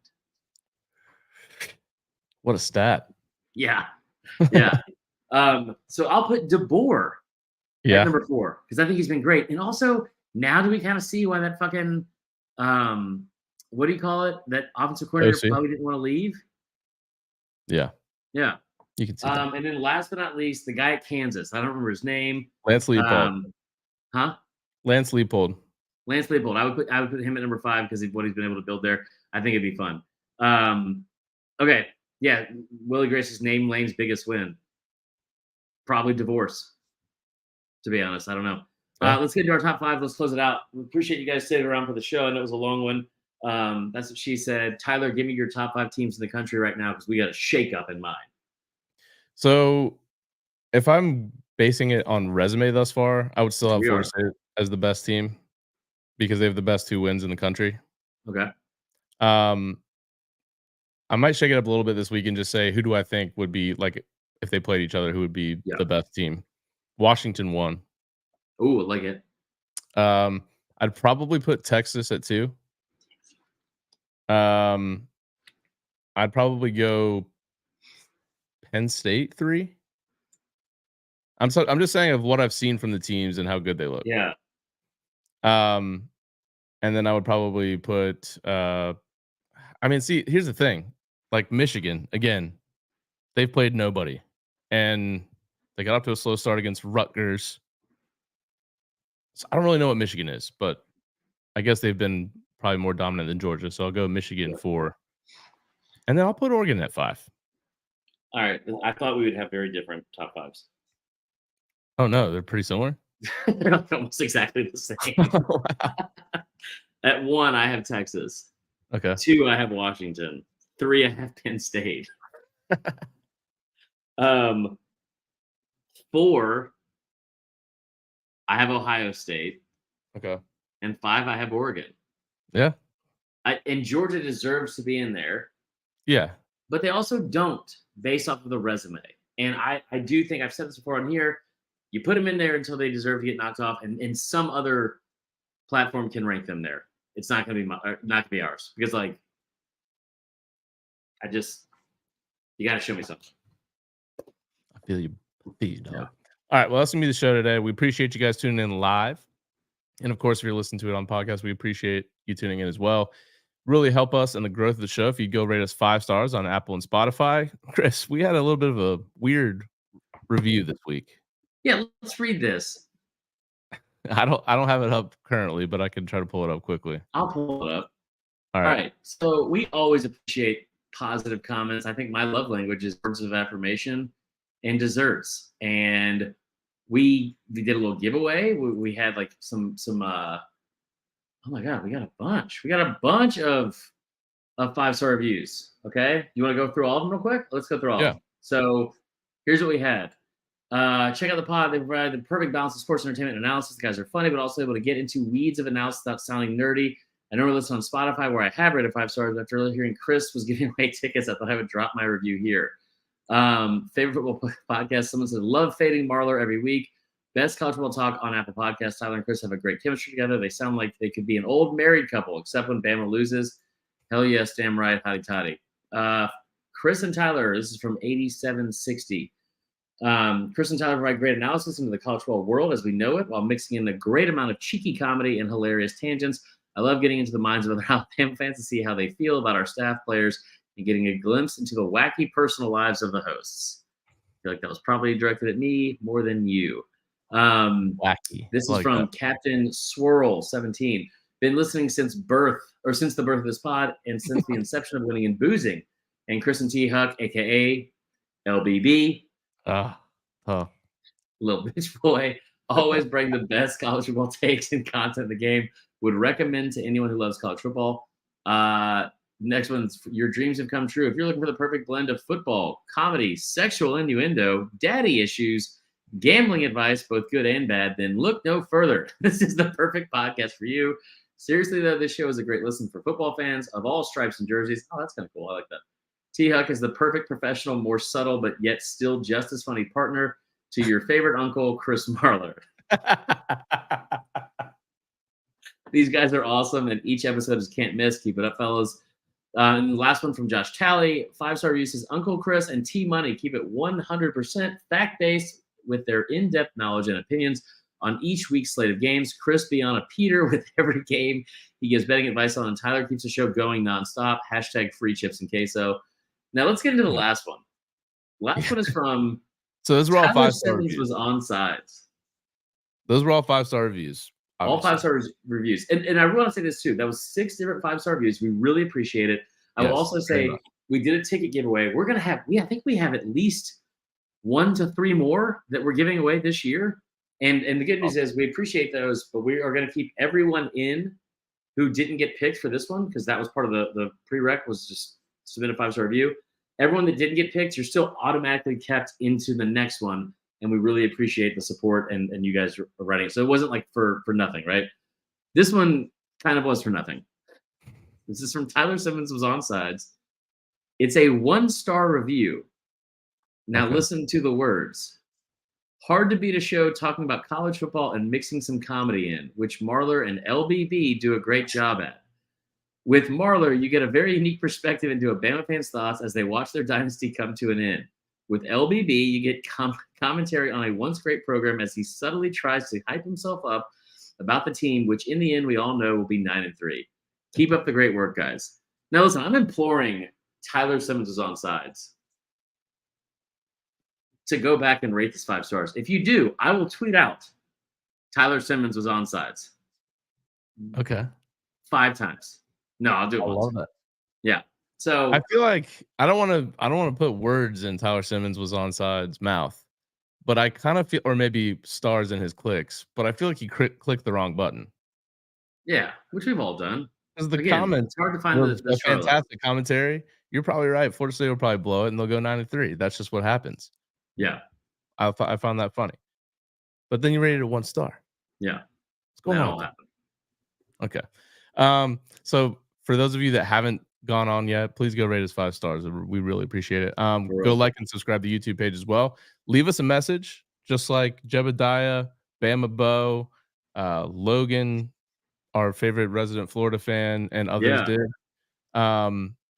What a stat.
Yeah. So I'll put DeBoer at number 4 because I think he's been great. And also, now do we kind of see why that fucking what do you call it? That offensive coordinator probably didn't want to leave.
Yeah.
You
can see that.
And then last but not least, the guy at Kansas. I don't remember his name.
Lance Leopold. Lance Leopold.
I would put him at number 5 because of what he's been able to build there. I think it'd be fun. Okay. Yeah. Willie Grace's name Lane's biggest win. Probably divorce. to be honest. I don't know.
Yeah.
Let's get into our top 5. Let's close it out. We appreciate you guys staying around for the show. I know it was a long one. That's what she said. Tyler, give me your top 5 teams in the country right now because we got a shake-up in mind.
So if I'm basing it on resume thus far, I would still have
We are.
Florida State as the best team because they have the best 2 wins in the country.
Okay.
I might shake it up a little bit this week and just say, who do I think would be, like, if they played each other, who would be the best team? Washington 1.
Ooh, I like it.
I'd probably put Texas at 2. I'd probably go Penn State 3. I'm just saying of what I've seen from the teams and how good they look.
Yeah.
And then I would probably put see, here's the thing. Like Michigan, again, they've played nobody. And they got off to a slow start against Rutgers. So I don't really know what Michigan is, but I guess they've been probably more dominant than Georgia. So I'll go Michigan 4. And then I'll put Oregon at 5.
All right. I thought we would have very different top 5s.
Oh, no, they're pretty similar.
They're almost exactly the same.
Wow.
At 1, I have Texas.
Okay.
2, I have Washington. 3, I have Penn State. 4, I have Ohio State.
Okay.
And 5, I have Oregon.
Yeah.
And Georgia deserves to be in there.
Yeah.
But they also don't, based off of the resume. And I do think, I've said this before on here, you put them in there until they deserve to get knocked off, and some other platform can rank them there. It's not going to be ours. Because, like, you got to show me something.
I feel you, dog. Yeah. All right, well, that's going to be the show today. We appreciate you guys tuning in live. And, of course, if you're listening to it on podcast, we appreciate you tuning in as well. Really help us in the growth of the show if you go rate us 5 stars on Apple and Spotify. Chris, we had a little bit of a weird review this week.
Yeah, let's read this.
I don't have it up currently, but I can try to pull it up quickly.
I'll pull it up.
All right.
So we always appreciate positive comments. I think my love language is words of affirmation and desserts. And we did a little giveaway. We had like some oh my God, we got a bunch. We got a bunch of 5-star reviews. Okay. You want to go through all of them real quick? Let's go through all of them. So here's what we had. Check out the pod. They provide the perfect balance of sports entertainment and analysis. The guys are funny, but also able to get into weeds of analysis without sounding nerdy. I normally listen on Spotify, where I have rated 5 stars. After hearing Chris was giving away tickets, I thought I would drop my review here. Favorite football podcast. Someone said, love fading Marler every week. Best college football talk on Apple Podcasts. Tyler and Chris have a great chemistry together. They sound like they could be an old married couple, except when Bama loses. Hell yes, damn right, hotty toddy. Chris and Tyler, this is from 8760. Chris and Tyler provide great analysis into the college football world as we know it, while mixing in a great amount of cheeky comedy and hilarious tangents. I love getting into the minds of other Alabama fans to see how they feel about our staff players and getting a glimpse into the wacky personal lives of the hosts. I feel like that was probably directed at me more than you.
Wacky.
This is from Captain Swirl 17. Been listening since the birth of this pod and since the inception of Winning and Boozing. And Chris and T Huck, aka LBB, little bitch boy, always bring the best college football takes and content in the game. Would recommend to anyone who loves college football. Next one's your dreams have come true. If you're looking for the perfect blend of football, comedy, sexual innuendo, daddy issues, gambling advice, both good and bad, then look no further. This is the perfect podcast for you. Seriously, though, this show is a great listen for football fans of all stripes and jerseys. Oh, that's kind of cool. I like that. T Huck is the perfect professional, more subtle, but yet still just as funny partner to your favorite uncle, Chris Marler. These guys are awesome, and each episode is can't miss. Keep it up, fellas. And the last one from Josh Talley, 5-star review says, Uncle Chris and T Money keep it 100% fact-based with their in-depth knowledge and opinions on each week's slate of games. Chris beyond a Peter with every game he gives betting advice on, and Tyler keeps the show going nonstop. # free chips and queso. Now let's get into the last one. Last one is from
so those were all 5-star
reviews. Was on sides.
Those were all 5-star reviews. Obviously.
All 5-star reviews. And I really want to say this too. That was 6 different 5-star reviews. We really appreciate it. I will also say we did a ticket giveaway. We're gonna have I think we have at least 1 to 3 more that we're giving away this year. And the good news is we appreciate those, but we are going to keep everyone in who didn't get picked for this one, because that was part of the prereq, was just submit a 5-star review. Everyone that didn't get picked, you're still automatically kept into the next one. And we really appreciate the support and you guys are writing it. So it wasn't like for nothing, right? This one kind of was for nothing. This is from Tyler Simmons was Onsides. It's a 1-star review. Now listen to the words. Hard to beat a show talking about college football and mixing some comedy in, which Marler and LBB do a great job at. With Marler, you get a very unique perspective into a Bama fan's thoughts as they watch their dynasty come to an end. With LBB, you get commentary on a once great program as he subtly tries to hype himself up about the team, which in the end we all know will be 9-3. Keep up the great work, guys. Now listen, I'm imploring Tyler Simmons was Onsides to go back and rate this 5 stars. If you do, I will tweet out Tyler Simmons was Onsides.
Okay.
5 times. No, I'll do it
I
once.
love that.
Yeah. So
I feel like I don't want to put words in Tyler Simmons was Onside's mouth, but I kind of feel, or maybe stars in his clicks, but I feel like he clicked the wrong button.
yeah, which we've all done.
Because the
Again,
comments
it's hard to find
were
the
a
Charlotte.
fantastic commentary. You're probably right. Florida State will probably blow it, and they'll go 9-3. That's just what happens.
Yeah.
I found that funny. But then you rated it 1 star.
Yeah.
What's going
That'll
on?
happen.
Okay. So for those of you that haven't gone on yet, please go rate us 5 stars. We really appreciate it. Go like and subscribe to the YouTube page as well. Leave us a message, just like Jebediah, Bama Bo, Logan, our favorite resident Florida fan, and others did.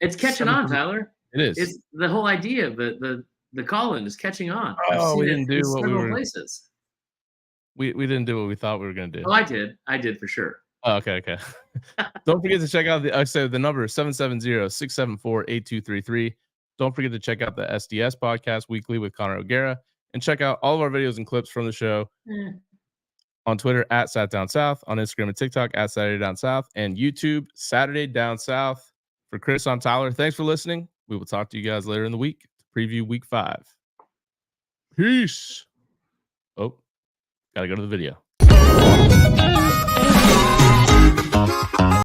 It's catching on, Tyler.
It is.
It's the whole idea of the call-in is catching on.
Oh, we didn't do
in
what we
several
were.
places.
We didn't do what we thought we were going to do.
Oh, I did. I did for sure.
Oh, okay. Don't forget to check out the number 770-674-8233. Don't forget to check out the SDS podcast weekly with Connor O'Gara, and check out all of our videos and clips from the show on Twitter at SatDownSouth, on Instagram and TikTok at Saturday Down South, and YouTube Saturday Down South. For Chris, I'm Tyler. Thanks for listening. We will talk to you guys later in the week to preview week 5. Peace. Oh, gotta go to the video.